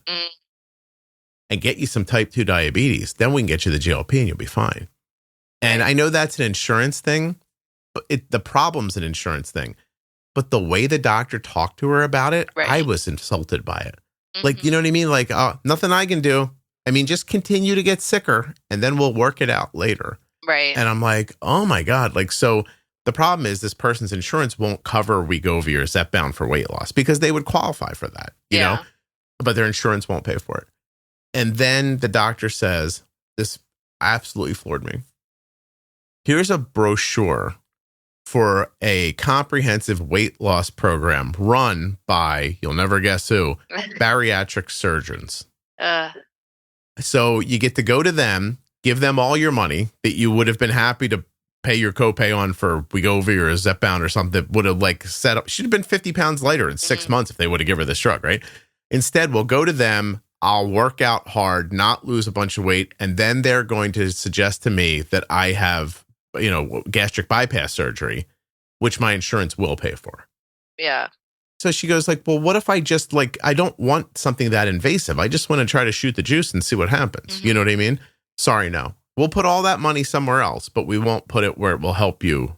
and get you some type 2 diabetes, then we can get you the GLP and you'll be fine. And I know that's an insurance thing, but the problem's an insurance thing. But the way the doctor talked to her about it, right. I was insulted by it. Like, you know what I mean? Like, nothing I can do. I mean, just continue to get sicker and then we'll work it out later. Right. And I'm like, oh my God. Like, so the problem is this person's insurance won't cover Wegovy or Zepbound for weight loss because they would qualify for that, you know, but their insurance won't pay for it. And then the doctor says, this absolutely floored me. Here's a brochure for a comprehensive weight loss program run by, you'll never guess who, bariatric surgeons. So you get to go to them, give them all your money that you would have been happy to pay your copay on for Wegovy or a Zepbound or something that would have like set up. She'd have been 50 pounds lighter in 6 months if they would have given her this drug, right? Instead, we'll go to them. I'll work out hard, not lose a bunch of weight. And then they're going to suggest to me that I have, gastric bypass surgery, which my insurance will pay for. Yeah. So she goes like, well, what if I just I don't want something that invasive. I just want to try to shoot the juice and see what happens. Mm-hmm. You know what I mean? Sorry, no. We'll put all that money somewhere else, but we won't put it where it will help you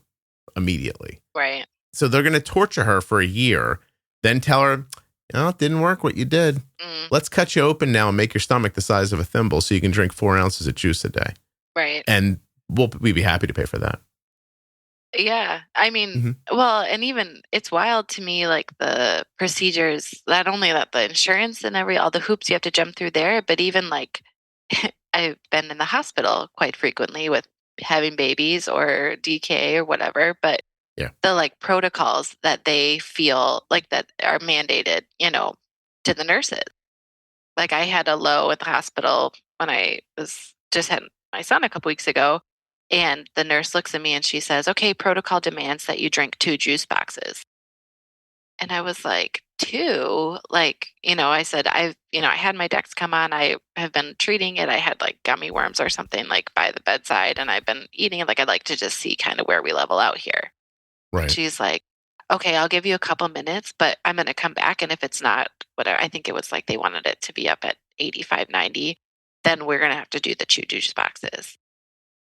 immediately. Right. So they're going to torture her for a year, then tell her, it didn't work what you did. Let's cut you open now and make your stomach the size of a thimble so you can drink 4 ounces of juice a day. Right. And we'd be happy to pay for that. Yeah. I mean, well, and even it's wild to me, like the procedures, not only that the insurance and all the hoops you have to jump through there, but even like I've been in the hospital quite frequently with having babies or DK or whatever, but the like protocols that they feel like that are mandated, to the nurses. Like I had a low at the hospital when I just had my son a couple weeks ago, and the nurse looks at me and she says, okay, protocol demands that you drink 2 juice boxes. And I was like, 2? Like, I said, I had my Dexcom on. I have been treating it. I had like gummy worms or something like by the bedside, and I've been eating it. Like, I'd like to just see kind of where we level out here. Right. She's like, okay, I'll give you a couple minutes, but I'm going to come back. And if it's not whatever, I think it was like they wanted it to be up at 85, 90, then we're going to have to do the 2 juice boxes.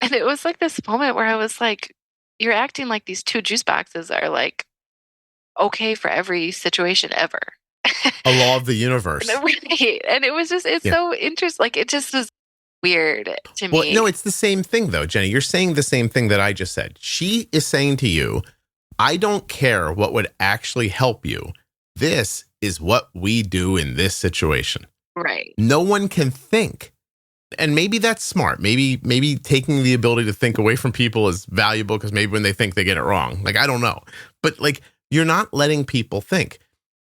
And it was like this moment where I was like, you're acting like these 2 juice boxes are like okay for every situation ever. A law of the universe. Right. And it was just, so interesting. Like it just was weird to me. Well, no, it's the same thing though, Jenny. You're saying the same thing that I just said. She is saying to you, I don't care what would actually help you. This is what we do in this situation. Right. No one can think. And maybe that's smart. Maybe taking the ability to think away from people is valuable because maybe when they think they get it wrong. Like, I don't know. But like, you're not letting people think.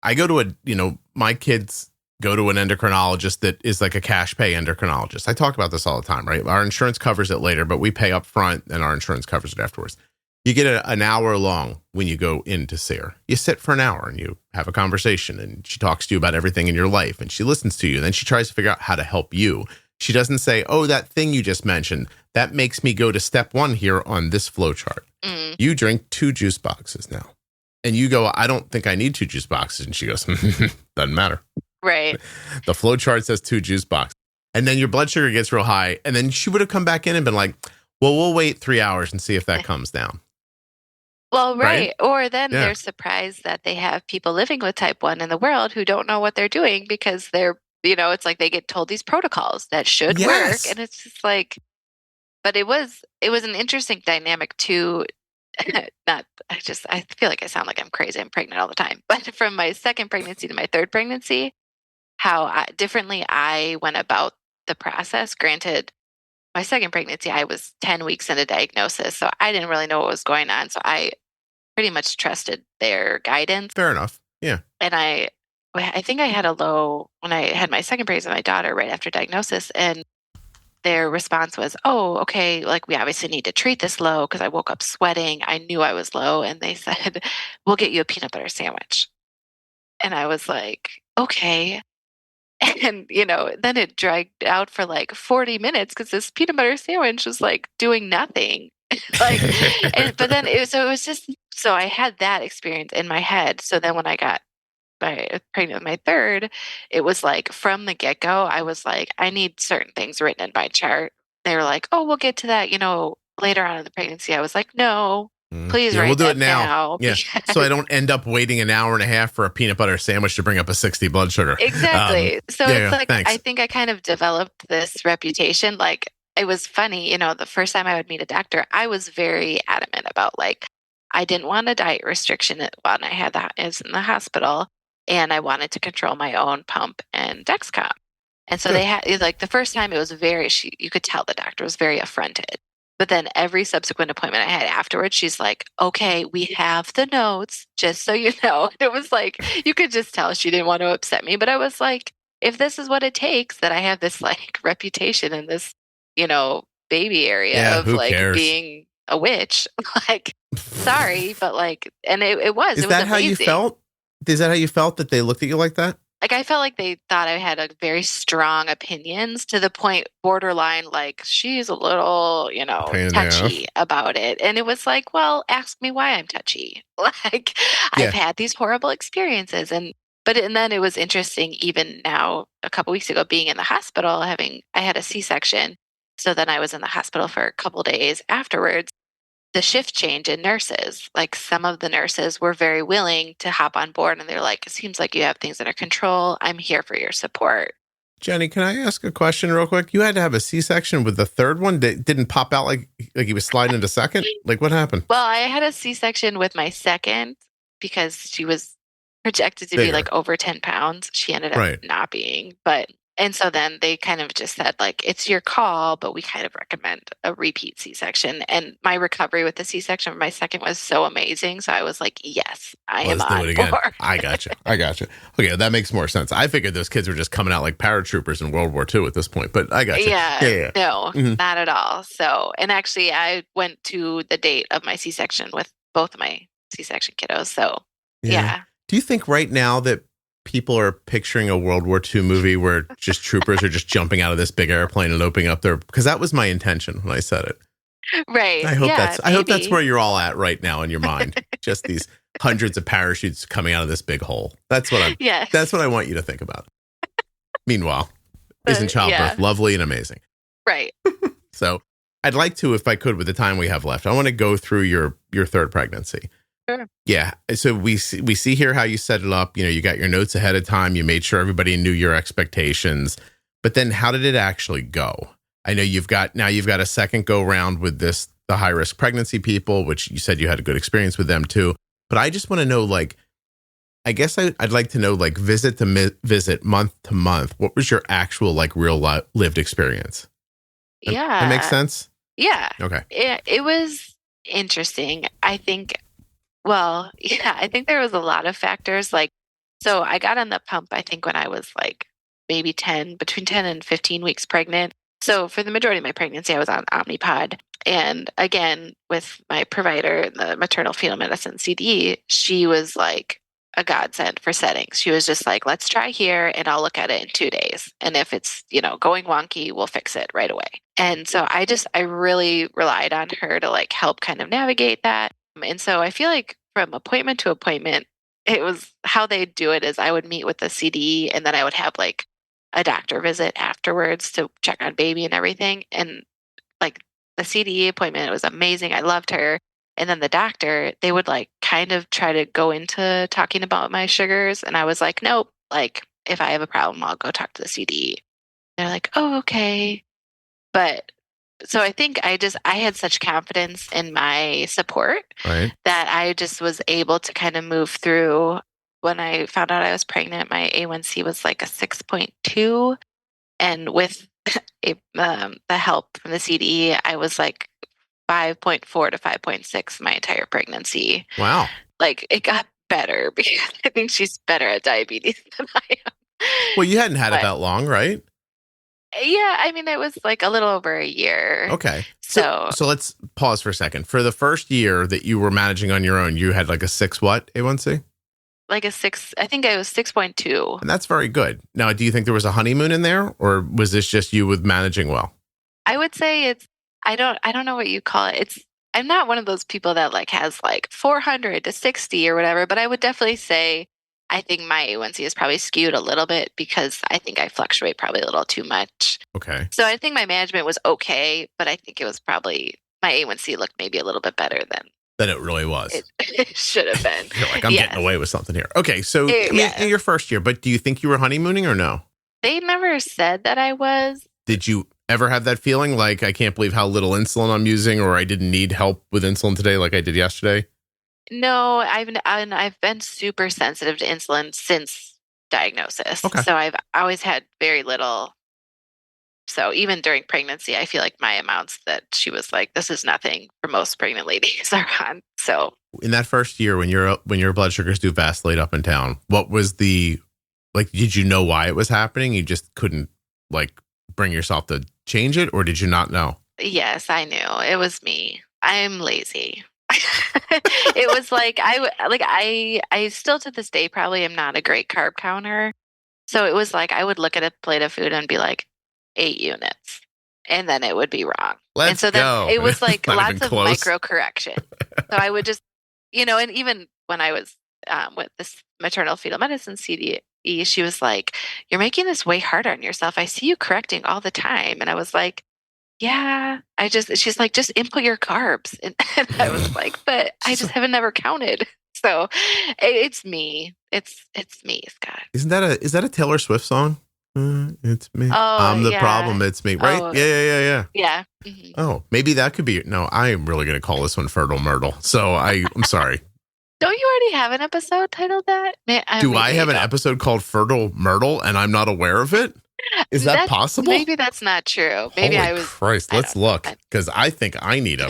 I go to my kids go to an endocrinologist that is like a cash pay endocrinologist. I talk about this all the time, right? Our insurance covers it later, but we pay up front and our insurance covers it afterwards. You get an hour long when you go in to see her. You sit for an hour and you have a conversation and she talks to you about everything in your life and she listens to you. And then she tries to figure out how to help you. She doesn't say, oh, that thing you just mentioned, that makes me go to step 1 here on this flow chart. You drink 2 juice boxes now. And you go, I don't think I need 2 juice boxes. And she goes, doesn't matter. Right. The flow chart says 2 juice boxes. And then your blood sugar gets real high. And then she would have come back in and been like, well, we'll wait 3 hours and see if that comes down. Well, right. Or then they're surprised that they have people living with type 1 in the world who don't know what they're doing because they're, it's like they get told these protocols that should work. And it's just like, but it was an interesting dynamic too. I feel like I sound like I'm crazy. I'm pregnant all the time. But from my second pregnancy to my third pregnancy, how differently I went about the process. Granted, my second pregnancy, I was 10 weeks into diagnosis, so I didn't really know what was going on. So I pretty much trusted their guidance. Fair enough. Yeah. And I think I had a low when I had my second pregnancy with my daughter right after diagnosis, and their response was, oh, okay, like we obviously need to treat this low because I woke up sweating. I knew I was low. And they said, we'll get you a peanut butter sandwich. And I was like, okay. And, then it dragged out for like 40 minutes because this peanut butter sandwich was like doing nothing. But then so I had that experience in my head. So then when I got pregnant with my third, it was like from the get-go, I was like, I need certain things written in my chart. They were like, oh, we'll get to that, later on in the pregnancy. I was like, no, please write we'll do that it now. Yeah. So I don't end up waiting an hour and a half for a peanut butter sandwich to bring up a 60 blood sugar. Exactly. So it's like, thanks. I think I kind of developed this reputation. Like it was funny, the first time I would meet a doctor, I was very adamant about like, I didn't want a diet restriction when I had that is in the hospital. And I wanted to control my own pump and Dexcom. And so they had, like the first time it was you could tell the doctor was very affronted. But then every subsequent appointment I had afterwards, she's like, okay, we have the notes, just so you know. It was like, you could just tell she didn't want to upset me. But I was like, if this is what it takes, that I have this like reputation in this, baby area of who like cares? being a witch, like, sorry, but like, and it was Is that amazing. how you felt? Is that how you felt, that they looked at you like that? Like, I felt like they thought I had a very strong opinions, to the point borderline, like, she's a little, touchy about it. And it was like, well, ask me why I'm touchy. Like, I've had these horrible experiences. And then it was interesting, even now, a couple weeks ago, being in the hospital, I had a C-section. So then I was in the hospital for a couple days afterwards. The shift change in nurses, like some of the nurses were very willing to hop on board, and they're like, it seems like you have things under control. I'm here for your support. Jenny, can I ask a question real quick? You had to have a C-section with the third one that didn't pop out like he was sliding into second? Like, what happened? Well, I had a C-section with my second because she was projected to be like over 10 pounds. She ended up not being, and so then they kind of just said, like, it's your call, but we kind of recommend a repeat C-section. And my recovery with the C-section for my second was so amazing. So I was like, yes, I am on board. I gotcha. Okay, that makes more sense. I figured those kids were just coming out like paratroopers in World War II at this point, but I gotcha. Yeah. No, not at all. So, and actually I went to the date of my C-section with both of my C-section kiddos. So, yeah. Do you think right now that people are picturing a World War II movie where just troopers are just jumping out of this big airplane and opening up their, because that was my intention when I said it. Right. I hope that's where you're all at right now in your mind. Just these hundreds of parachutes coming out of this big hole. That's what I want you to think about. Meanwhile, isn't childbirth lovely and amazing? Right. So I'd like to, if I could, with the time we have left, I want to go through your third pregnancy. Sure. Yeah. So we see here how you set it up. You got your notes ahead of time. You made sure everybody knew your expectations. But then how did it actually go? I know you've got a second go round with the high risk pregnancy people, which you said you had a good experience with them too. But I just want to know, like, I guess I'd like to know, like, visit to visit, month to month, what was your actual, like, real lived experience? That makes sense? Yeah. Okay. It was interesting. I think there was a lot of factors. Like, so I got on the pump, I think, when I was like maybe between 10 and 15 weeks pregnant. So for the majority of my pregnancy, I was on Omnipod. And again, with my provider, the maternal fetal medicine CD, she was like a godsend for settings. She was just like, let's try here and I'll look at it in 2 days. And if it's, going wonky, we'll fix it right away. And so I really relied on her to like help kind of navigate that. And so I feel like from appointment to appointment, it was how they do it is I would meet with the CD and then I would have like a doctor visit afterwards to check on baby and everything. And like the CD appointment, it was amazing. I loved her. And then the doctor, they would like kind of try to go into talking about my sugars. And I was like, nope, like if I have a problem, I'll go talk to the CD. They're like, oh, okay. But so I think I had such confidence in my support that I just was able to kind of move through. When I found out I was pregnant, my A1C was like a 6.2. And with the help from the CD, I was like 5.4 to 5.6 my entire pregnancy. Wow. Like it got better because I think she's better at diabetes than I am. Well, you hadn't had it that long, right? Yeah, I mean, it was like a little over a year. Okay. So let's pause for a second. For the first year that you were managing on your own, you had like a 6 what, A1C? Like a 6, I think it was 6.2. And that's very good. Now, do you think there was a honeymoon in there, or was this just you with managing well? I would say I don't know what you call it. I'm not one of those people that like has like 400 to 60 or whatever, but I would definitely say I think my A1C is probably skewed a little bit because I think I fluctuate probably a little too much. Okay. So I think my management was okay, but I think it was probably my A1C looked maybe a little bit better than it really was. It should have been. You're like, I'm getting away with something here. Okay. So in your first year, but do you think you were honeymooning or no? They never said that I was. Did you ever have that feeling like, I can't believe how little insulin I'm using, or I didn't need help with insulin today like I did yesterday? No, I've been super sensitive to insulin since diagnosis. Okay. So I've always had very little. So even during pregnancy, I feel like my amounts that she was like, this is nothing for most pregnant ladies are on. So in that first year, when your blood sugars do vacillate up and down, what was the Like, did you know why it was happening? You just couldn't like bring yourself to change it, or did you not know? Yes, I knew it was me. I'm lazy. It was like I still to this day probably am not a great carb counter. So it was like I would look at a plate of food and be like 8 units, and then it would be wrong. And so then it was like lots of micro correction. So I would just, and even when I was with this maternal fetal medicine CDE, she was like, "You're making this way harder on yourself. I see you correcting all the time." And I was like, "Yeah, she's like, just input your carbs." And I was like, "But I just haven't never counted." So it's me. It's me, Scott. Is that a Taylor Swift song? It's me. Oh, I'm the problem. It's me. Right? Oh, Yeah. Yeah. Mm-hmm. Oh, maybe that could be. No, I am really going to call this one Fertile Myrtle. So I'm sorry. Don't you already have an episode titled that? Do I have an episode called Fertile Myrtle and I'm not aware of it? Is that possible? Maybe that's not true. Maybe Holy Christ, let's look, because I think I need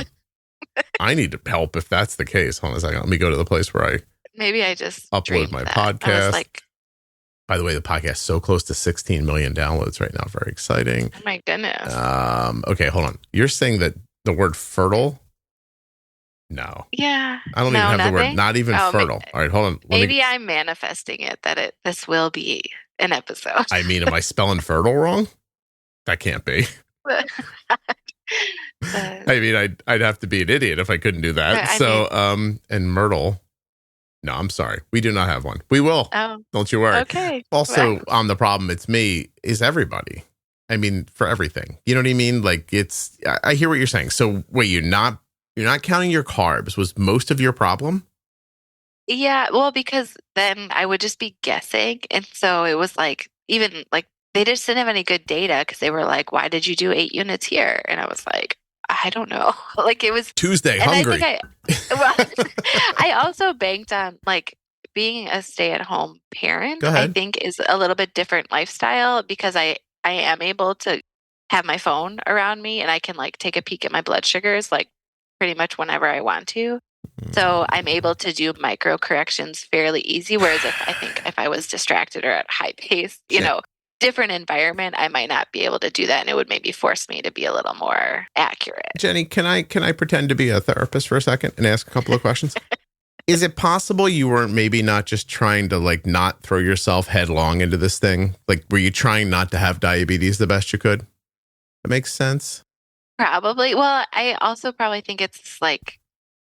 help if that's the case. Hold on a second. Let me go to the place where I just upload my podcast. I was like, by the way, the podcast is so close to 16 million downloads right now. Very exciting. Oh my goodness. Okay, hold on. You're saying that the word fertile? No. Yeah. I don't even have the word. Not even fertile. All right, hold on. Maybe I'm manifesting it that this will be an episode. I mean, am I spelling fertile wrong? That can't be. I mean, I'd have to be an idiot if I couldn't do that. And Myrtle. No, I'm sorry. We do not have one. We will. Oh, don't you worry. Okay. Also, on the problem, it's me, is everybody. I mean, for everything. You know what I mean? Like, I hear what you're saying. So wait, you're not counting your carbs. Was most of your problem? Yeah, well, because then I would just be guessing. And so it was like, even like, they just didn't have any good data because they were like, "Why did you do 8 units here?" And I was like, I don't know. Like, it was Tuesday, hungry. I also banked on like being a stay-at-home parent. I think is a little bit different lifestyle because I am able to have my phone around me and I can like take a peek at my blood sugars like pretty much whenever I want to. So I'm able to do micro corrections fairly easy. Whereas if I was distracted or at high pace, different environment, I might not be able to do that, and it would maybe force me to be a little more accurate. Jenny, can I pretend to be a therapist for a second and ask a couple of questions? Is it possible you weren't maybe not just trying to like not throw yourself headlong into this thing? Like, were you trying not to have diabetes the best you could? That makes sense. Probably. Well, I also probably think it's like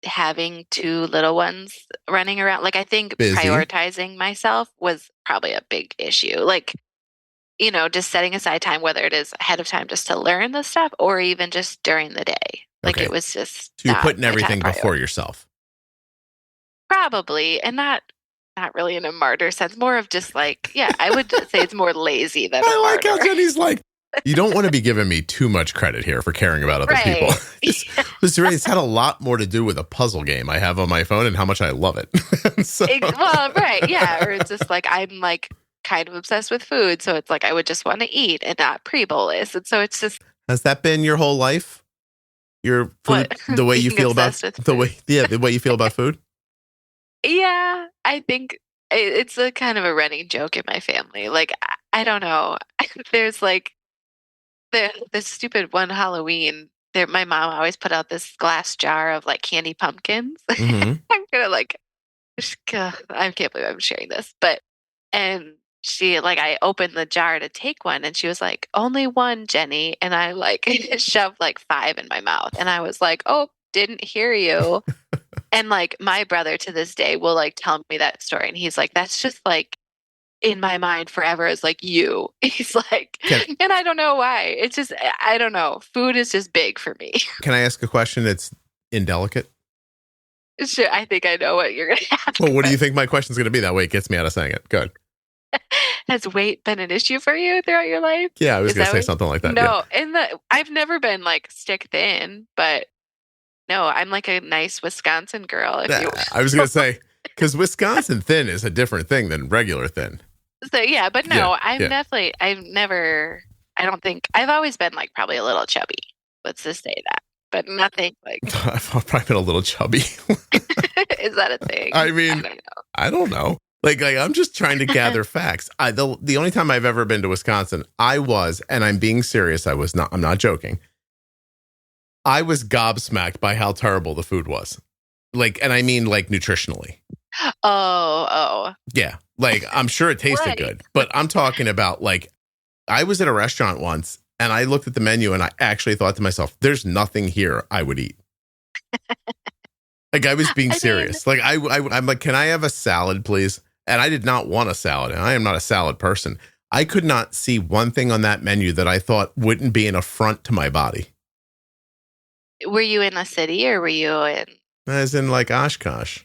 having 2 little ones running around. Like, I think prioritizing myself was probably a big issue. Like, just setting aside time, whether it is ahead of time just to learn the stuff or even just during the day. Like, it was just. So you're putting everything before yourself. Probably. And not really in a martyr sense, more of just like, I would say it's more lazy than I like how Jenny's like, you don't want to be giving me too much credit here for caring about other people. It's had a lot more to do with a puzzle game I have on my phone and how much I love it. Well, right. Yeah. Or it's just like, I'm like, kind of obsessed with food, so it's like I would just want to eat and not pre-bolus, and so it's just. Has that been your whole life? Your food, the way you feel about the way you feel about food? Yeah, I think it's a kind of a running joke in my family. Like, I don't know. There's like the stupid one Halloween. My mom always put out this glass jar of like candy pumpkins. Mm-hmm. I'm gonna like, I can't believe I'm sharing this, and she like, I opened the jar to take one and she was like, "Only one, Jenny." And I like shoved like 5 in my mouth and I was like, "Oh, didn't hear you." And like my brother to this day will like tell me that story. And he's like, "That's just like in my mind forever is like you." He's like, and I don't know why. It's just, I don't know. Food is just big for me. Can I ask a question that's indelicate? Sure. I think I know what you're going to ask. Well, what do you think my question's going to be? That way it gets me out of saying it. Good. Has weight been an issue for you throughout your life? Yeah, I was going to say something like that. No, I've never been like stick thin, but no, I'm like a nice Wisconsin girl. I was going to say, because Wisconsin thin is a different thing than regular thin. So yeah, but no, I don't think, I've always been like probably a little chubby. Let's just say that, but nothing like. I've probably been a little chubby. Is that a thing? I mean, I don't know. Like I'm just trying to gather facts. The only time I've ever been to Wisconsin, and I'm being serious, I'm not joking. I was gobsmacked by how terrible the food was. Like, and I mean like nutritionally. Oh. Yeah. Like, I'm sure it tasted good, but I'm talking about like, I was at a restaurant once and I looked at the menu and I actually thought to myself, there's nothing here I would eat. Like I was being serious. Like I'm like, can I have a salad, please? And I did not want a salad. And I am not a salad person. I could not see one thing on that menu that I thought wouldn't be an affront to my body. Were you in a city or were you in? As in like Oshkosh.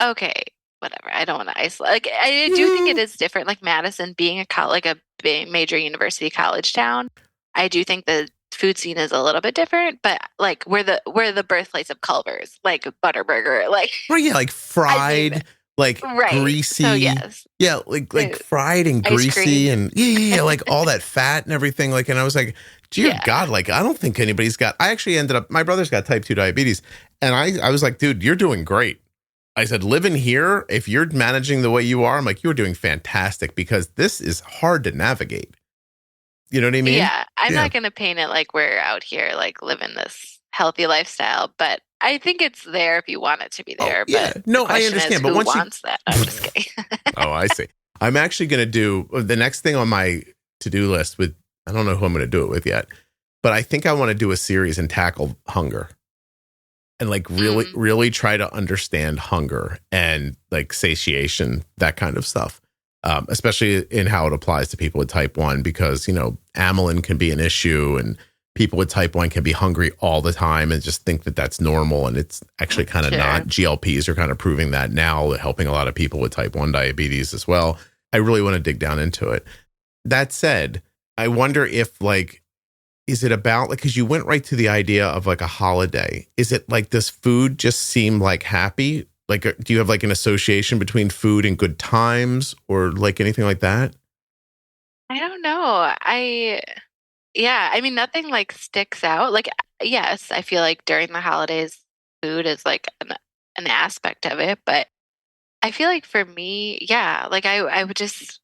Okay, whatever. I don't want to isolate. Like I do think it is different. Like Madison being like a big major university college town, I do think the food scene is a little bit different. But like we're the birthplace of Culver's, like Butterburger, like like fried, like greasy. So yes, yeah, like fried and greasy and yeah, like all that fat and everything. Like, and I was like, dear God, like I don't think anybody's got. I actually ended up. My brother's got type 2 diabetes, and I was like, dude, you're doing great. I said, living here, if you're managing the way you are, I'm like, you're doing fantastic because this is hard to navigate. You know what I mean? Yeah. I'm not going to paint it like we're out here, like living this healthy lifestyle, but I think it's there if you want it to be there. But no, I understand. But once wants that? I'm just kidding. Oh, I see. I'm actually going to do the next thing on my to-do list with, I don't know who I'm going to do it with yet, but I think I want to do a series and tackle hunger. And like really try to understand hunger and like satiation, that kind of stuff, especially in how it applies to people with type 1, because, you know, amylin can be an issue and people with type 1 can be hungry all the time and just think that that's normal. And it's actually kind of not. GLPs are kind of proving that now, helping a lot of people with type 1 diabetes as well. I really want to dig down into it. That said, I wonder if like, is it about like, because you went right to the idea of like a holiday. Is it like, does food just seem like happy? Like, do you have like an association between food and good times or like anything like that? I don't know. I mean, nothing like sticks out. Like, yes, I feel like during the holidays, food is like an aspect of it. But I feel like for me, like I would just,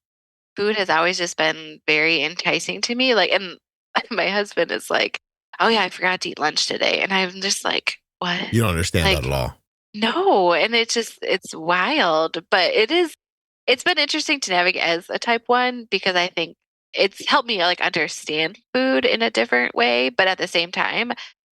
food has always just been very enticing to me. Like, and my husband is like, oh yeah, I forgot to eat lunch today. And I'm just like, what? You don't understand like, that at all. No. And it's wild, but it's been interesting to navigate as a type 1 because I think it's helped me like understand food in a different way. But at the same time,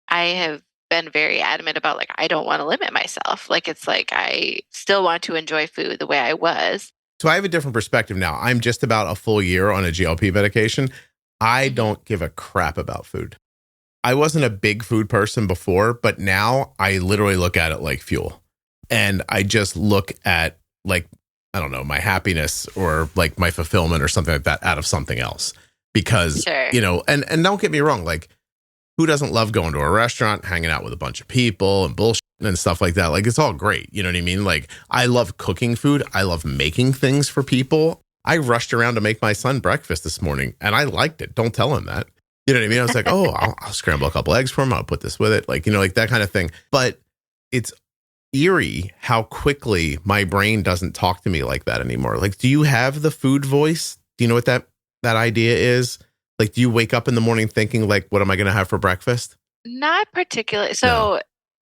I have been very adamant about like, I don't want to limit myself. Like, it's like, I still want to enjoy food the way I was. So I have a different perspective now. I'm just about a full year on a GLP medication. I don't give a crap about food. I wasn't a big food person before, but now I literally look at it like fuel. And I just look at like, I don't know, my happiness or like my fulfillment or something like that out of something else. Because, you know, and don't get me wrong, like who doesn't love going to a restaurant, hanging out with a bunch of people and bullshit and stuff like that? Like it's all great. You know what I mean? Like I love cooking food. I love making things for people. I rushed around to make my son breakfast this morning and I liked it. Don't tell him that. You know what I mean? I was like, oh, I'll scramble a couple eggs for him. I'll put this with it. Like, you know, like that kind of thing. But it's eerie how quickly my brain doesn't talk to me like that anymore. Like, do you have the food voice? Do you know what that idea is? Like, do you wake up in the morning thinking like, what am I going to have for breakfast? Not particularly. So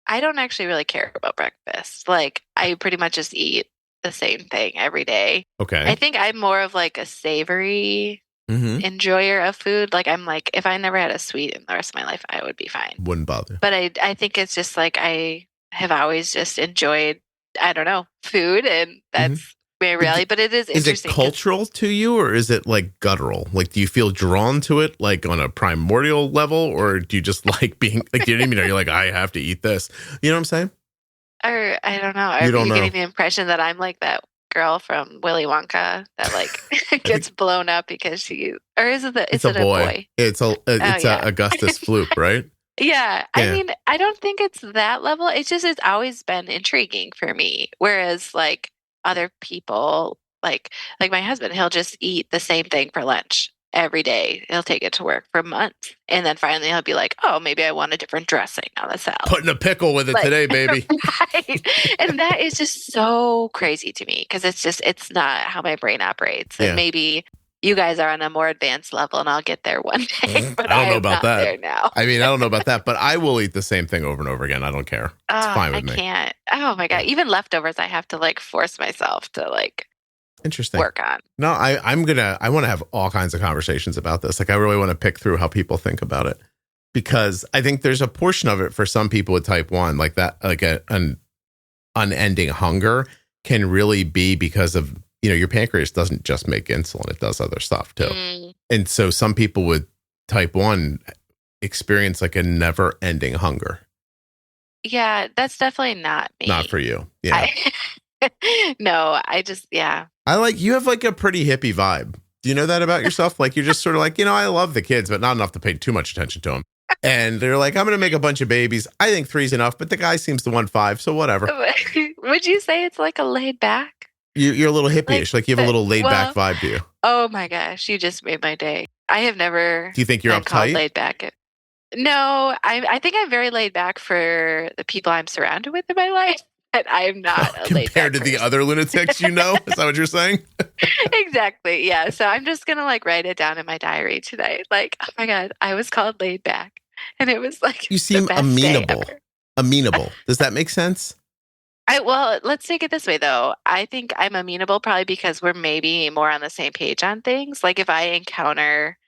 I don't actually really care about breakfast. Like I pretty much just eat the same thing every day. Okay. I think I'm more of like a savory enjoyer of food. Like I'm like, if I never had a sweet in the rest of my life, I would be fine. Wouldn't bother. But I think it's just like I have always just enjoyed, I don't know, food, and that's very rarely. But it is interesting. Is it cultural to you, or is it like guttural? Like, do you feel drawn to it like on a primordial level, or do you just like being like, you know what I mean? Are you like, I have to eat this? You know what I'm saying? Or I don't know. Are you getting the impression that I'm like that girl from Willy Wonka that like gets blown up because she, or is it it's a boy? It's Augustus Floop, right? Yeah. I mean, I don't think it's that level. It's just, it's always been intriguing for me. Whereas like other people, like my husband, he'll just eat the same thing for lunch every day. He'll take it to work for months. And then finally he'll be like, oh, maybe I want a different dressing on the salad. Putting a pickle with it today, baby. Right. And that is just so crazy to me because it's not how my brain operates. And maybe you guys are on a more advanced level and I'll get there one day, but I don't know about that. There now. I mean, I don't know about that, but I will eat the same thing over and over again. I don't care. It's fine with me. I can't. Oh my God. Even leftovers, I have to like force myself to like interesting work on. No, I want to have all kinds of conversations about this. Like I really want to pick through how people think about it because I think there's a portion of it for some people with type 1, like that, like an unending hunger can really be because of, your pancreas doesn't just make insulin, it does other stuff too. And so some people with type 1 experience like a never ending hunger. Yeah, that's definitely not me. Not for you. Yeah. No, I just, yeah. You have like a pretty hippie vibe. Do you know that about yourself? Like you're just sort of like, I love the kids, but not enough to pay too much attention to them. And they're like, I'm going to make a bunch of babies. I think 3's enough, but the guy seems to want 5. So whatever. Would you say it's like a laid back? You're a little hippie-ish, like you have a little laid-back vibe to you. Oh my gosh, you just made my day. I have never. Do you think you're uptight? Laid back. No, I think I'm very laid back for the people I'm surrounded with in my life, but I'm not compared to the other lunatics. Is that what you're saying? Exactly. Yeah. So I'm just gonna like write it down in my diary tonight. Like, oh my God, I was called laid back, and it was like you seem amenable. Amenable. Does that make sense? Well, let's take it this way, though. I think I'm amenable probably because we're maybe more on the same page on things. Like if I encounter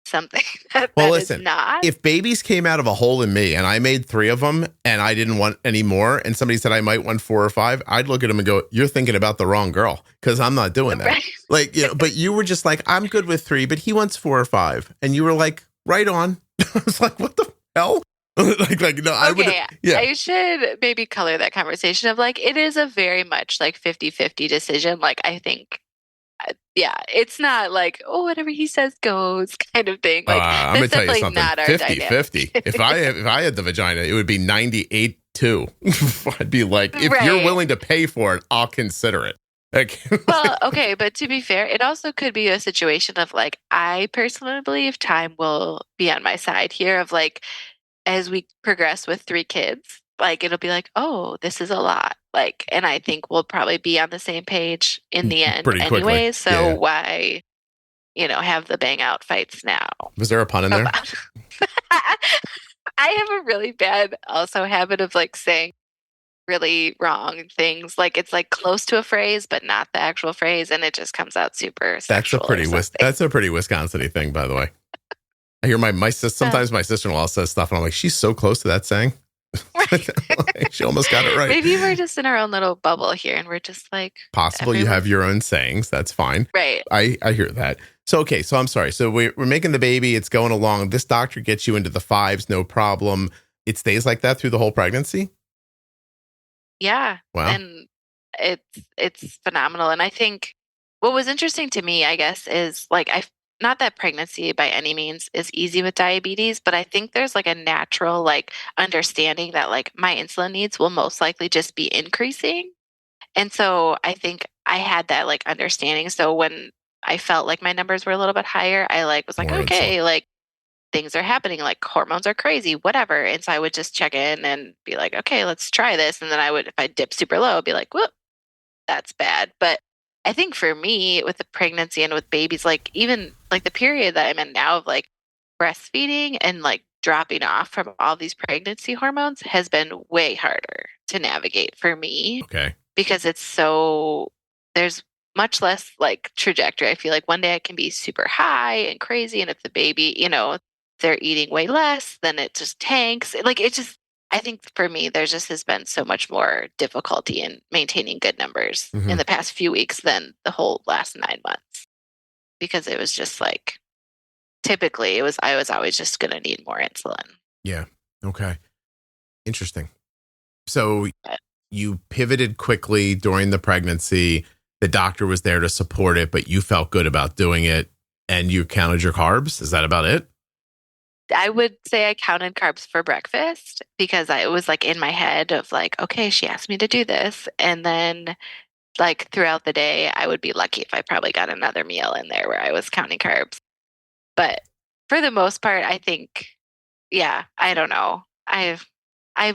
something that listen, is not. If babies came out of a hole in me and I made 3 of them and I didn't want any more and somebody said I might want 4 or 5, I'd look at them and go, you're thinking about the wrong girl because I'm not doing that. Right. Like, but you were just like, I'm good with 3, but he wants 4 or 5. And you were like, right on. I was like, what the hell? No, I would. Yeah. I should maybe color that conversation of like, it is a very much like 50-50 decision. Like, I think, it's not like, oh, whatever he says goes kind of thing. Like, I'm going to tell you something, 50-50. If I had the vagina, it would be 98-2. I'd be like, if you're willing to pay for it, I'll consider it. Well, okay, but to be fair, it also could be a situation of like, I personally believe time will be on my side here of like, as we progress with 3 kids, like it'll be like, oh, this is a lot. Like, and I think we'll probably be on the same page in the end anyway. So why, have the bang out fights now? Was there a pun in there? I have a really bad also habit of like saying really wrong things. Like it's like close to a phrase, but not the actual phrase. And it just comes out super That's a pretty Wisconsin-y thing, by the way. I hear my sometimes my sister-in-law says stuff and I'm like, she's so close to that saying. She almost got it right. Maybe we're just in our own little bubble here and we're just like possible. You have your own sayings. That's fine. Right. I hear that. So, okay. So I'm sorry. So we're making the baby. It's going along. This doctor gets you into the 5s. No problem. It stays like that through the whole pregnancy. Yeah. Wow. And it's phenomenal. And I think what was interesting to me, I guess, is like not that pregnancy by any means is easy with diabetes, but I think there's like a natural like understanding that like my insulin needs will most likely just be increasing. And so I think I had that like understanding. So when I felt like my numbers were a little bit higher, I like was like, okay, like things are happening, like hormones are crazy, whatever. And so I would just check in and be like, okay, let's try this. And then I would, if I dip super low, I'd be like, whoop, that's bad. But I think for me with the pregnancy and with babies, like even like the period that I'm in now of like breastfeeding and like dropping off from all these pregnancy hormones has been way harder to navigate for me. Okay. Because there's much less like trajectory. I feel like one day I can be super high and crazy. And if the baby, they're eating way less, then it just tanks. Like it just, I think for me, there just has been so much more difficulty in maintaining good numbers in the past few weeks than the whole last 9 months. Because it was just like, typically I was always just going to need more insulin. Yeah. Okay. Interesting. So you pivoted quickly during the pregnancy. The doctor was there to support it, but you felt good about doing it and you counted your carbs. Is that about it? I would say I counted carbs for breakfast because it was like in my head of like, okay, she asked me to do this. And then like throughout the day, I would be lucky if I probably got another meal in there where I was counting carbs. But for the most part, I think, yeah, I don't know. I've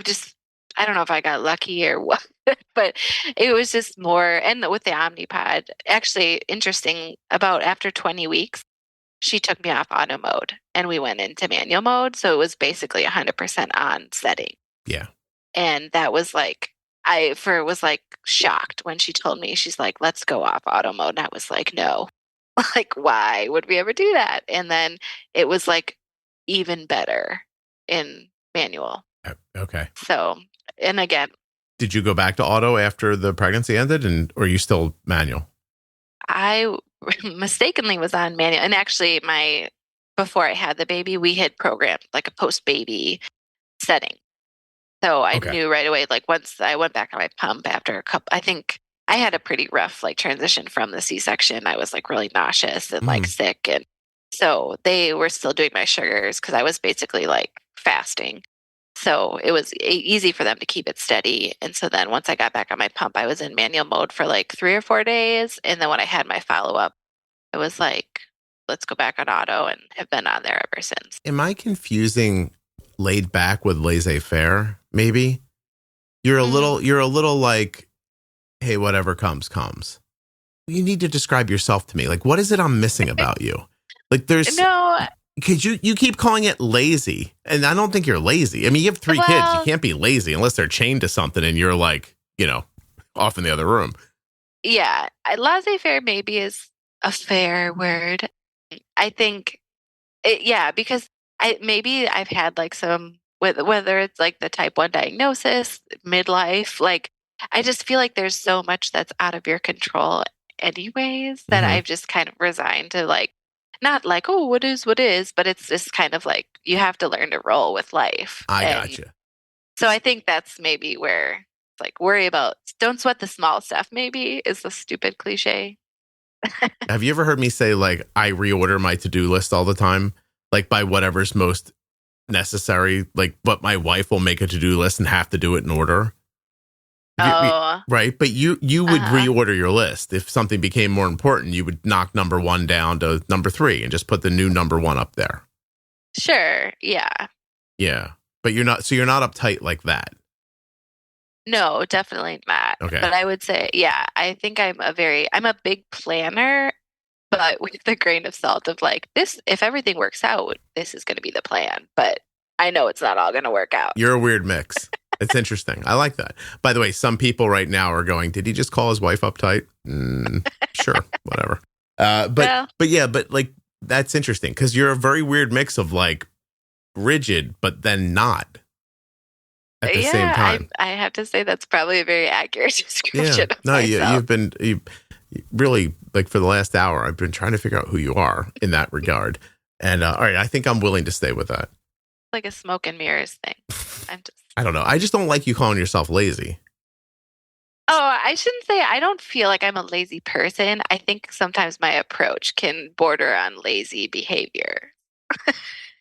just, I don't know if I got lucky or what, but it was just more, and with the Omnipod, actually interesting, about after 20 weeks, she took me off auto mode and we went into manual mode. So it was basically 100% on setting. Yeah. And that was like, was like shocked when she told me, she's like, let's go off auto mode. And I was like, no, like, why would we ever do that? And then it was like even better in manual. Okay. So, and again, did you go back to auto after the pregnancy ended, or are you still manual? I mistakenly was on manual. And actually, before I had the baby, we had programmed like a post baby setting. So I knew right away, like once I went back on my pump after a couple, I think I had a pretty rough like transition from the C-section. I was like really nauseous and like sick. And so they were still doing my sugars because I was basically like fasting. So it was easy for them to keep it steady. And so then once I got back on my pump, I was in manual mode for like 3 or 4 days. And then when I had my follow-up, it was like, let's go back on auto, and have been on there ever since. Am I confusing laid back with laissez-faire? Maybe you're a little like, hey, whatever comes. You need to describe yourself to me. Like, what is it I'm missing about you? Like, there's no, because you keep calling it lazy, and I don't think you're lazy. I mean, you have 3 kids. You can't be lazy unless they're chained to something and you're like, off in the other room. Yeah, laissez-faire maybe is a fair word. I think, because I've had like some, whether it's like the type 1 diagnosis, midlife, like I just feel like there's so much that's out of your control anyways that I've just kind of resigned to, like, not like, oh, what is, but it's just kind of like you have to learn to roll with life. I gotcha. So I think that's maybe where, like, don't sweat the small stuff, maybe, is the stupid cliche. Have you ever heard me say, like, I reorder my to-do list all the time, like by whatever's most necessary, like, but my wife will make a to-do list and have to do it in order. Right. But you would reorder your list. If something became more important, you would knock number 1 down to number 3 and just put the new number 1 up there. Sure. Yeah. Yeah. But you're not uptight like that. No, definitely not. Okay. But I would say, I think I'm a big planner, but with the grain of salt of like, this, if everything works out, this is going to be the plan. But I know it's not all going to work out. You're a weird mix. It's interesting. I like that. By the way, some people right now are going, did he just call his wife uptight? Sure, whatever. But like, that's interesting because you're a very weird mix of like rigid, but then not at the same time. I have to say that's probably a very accurate description of myself. You really, like, for the last hour, I've been trying to figure out who you are in that regard. And all right, I think I'm willing to stay with that. Like a smoke and mirrors thing. I don't know. I just don't like you calling yourself lazy. Oh, I shouldn't say, I don't feel like I'm a lazy person. I think sometimes my approach can border on lazy behavior.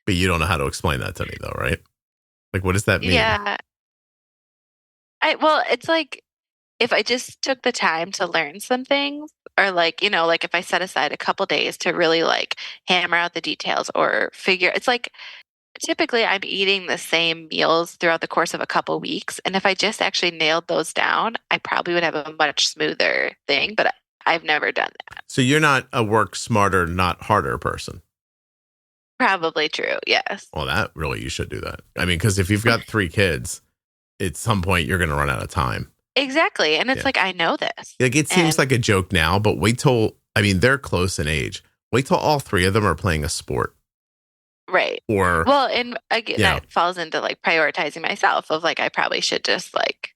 But you don't know how to explain that to me, though, right? Like, what does that mean? Yeah. It's like, if I just took the time to learn some things, or like, like if I set aside a couple days to really like hammer out the details or figure, it's like, typically I'm eating the same meals throughout the course of a couple weeks. And if I just actually nailed those down, I probably would have a much smoother thing, but I've never done that. So you're not a work smarter, not harder person. Probably true. Yes. Well, that really, you should do that. I mean, because if you've got 3 kids, at some point you're going to run out of time. Exactly. And it's like, I know this. Like, it seems like a joke now, but wait till, they're close in age. Wait till all 3 of them are playing a sport. Right. And again, that falls into like prioritizing myself of like, I probably should just like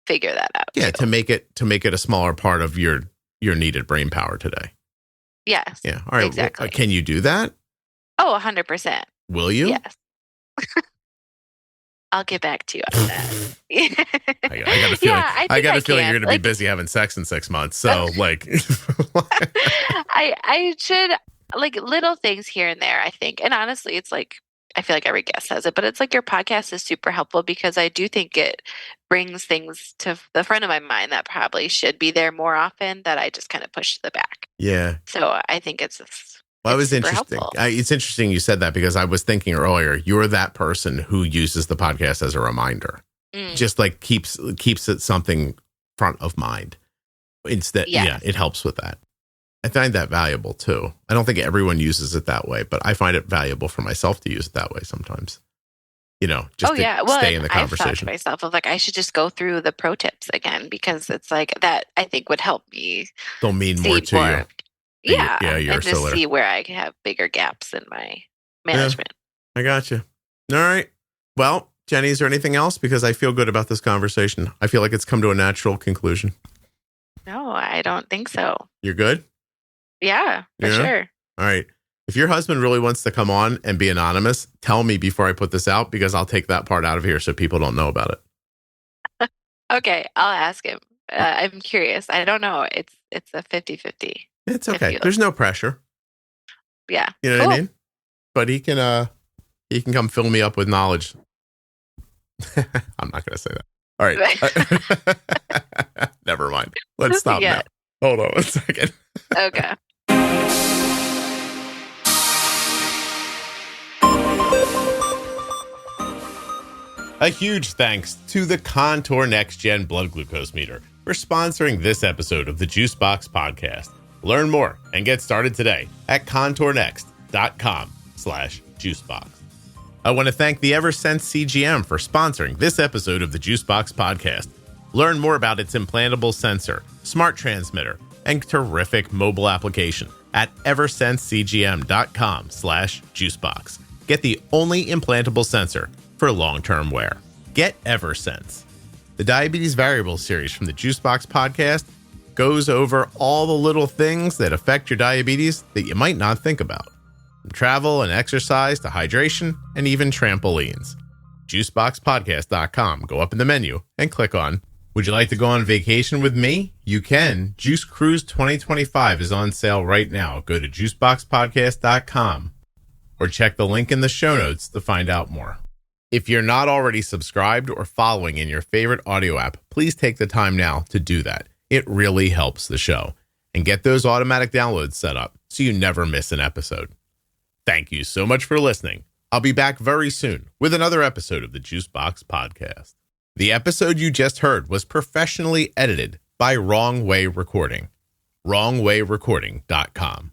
figure that out. Yeah. Too. To make it a smaller part of your needed brain power today. Yes. Yeah. All right. Exactly. Can you do that? Oh, 100%. Will you? Yes. I'll get back to you on that. I got a feeling. I got a feeling you're going to be busy having sex in 6 months. So like, I should, like, little things here and there, I think. And honestly, it's like, I feel like every guest says it, but it's like your podcast is super helpful because I do think it brings things to the front of my mind that probably should be there more often that I just kind of push to the back. Yeah. So I think it's Well, it was super interesting. helpful. It's interesting you said that because I was thinking earlier, you're that person who uses the podcast as a reminder. Just like keeps it something front of mind. Instead, yeah, it helps with that. I find that valuable too. I don't think everyone uses it that way, but I find it valuable for myself to use it that way sometimes. Just stay in the conversation. I've thought to myself of like, I should just go through the pro tips again because it's like that I think would help me. They'll mean more to you. Yeah. And just see where I can have bigger gaps in my management. Yeah, I got you. All right. Well, Jenny, is there anything else? Because I feel good about this conversation. I feel like it's come to a natural conclusion. No, I don't think so. You're good? Yeah, for sure. All right. If your husband really wants to come on and be anonymous, tell me before I put this out because I'll take that part out of here so people don't know about it. Okay, I'll ask him. I'm curious. I don't know. It's a 50-50. It's okay. There's no pressure. Yeah. You know what I mean? But he can come fill me up with knowledge. I'm not going to say that. All right. Never mind. Let's stop now. Hold on 1 second. Okay. A huge thanks to the Contour NextGen blood glucose meter for sponsoring this episode of the Juicebox Podcast. Learn more and get started today at contournext.com/juicebox. I want to thank the Eversense CGM for sponsoring this episode of the Juicebox Podcast. Learn more about its implantable sensor, smart transmitter, and terrific mobile application at eversensecgm.com/juicebox. Get the only implantable sensor for long-term wear. Get Eversense. The Diabetes Variables series from the Juicebox Podcast goes over all the little things that affect your diabetes that you might not think about. From travel and exercise to hydration and even trampolines. Juiceboxpodcast.com. Go up in the menu and click on, would you like to go on vacation with me? You can. Juice Cruise 2025 is on sale right now. Go to juiceboxpodcast.com or check the link in the show notes to find out more. If you're not already subscribed or following in your favorite audio app, please take the time now to do that. It really helps the show. And get those automatic downloads set up so you never miss an episode. Thank you so much for listening. I'll be back very soon with another episode of the Juicebox Podcast. The episode you just heard was professionally edited by Wrong Way Recording. WrongWayRecording.com.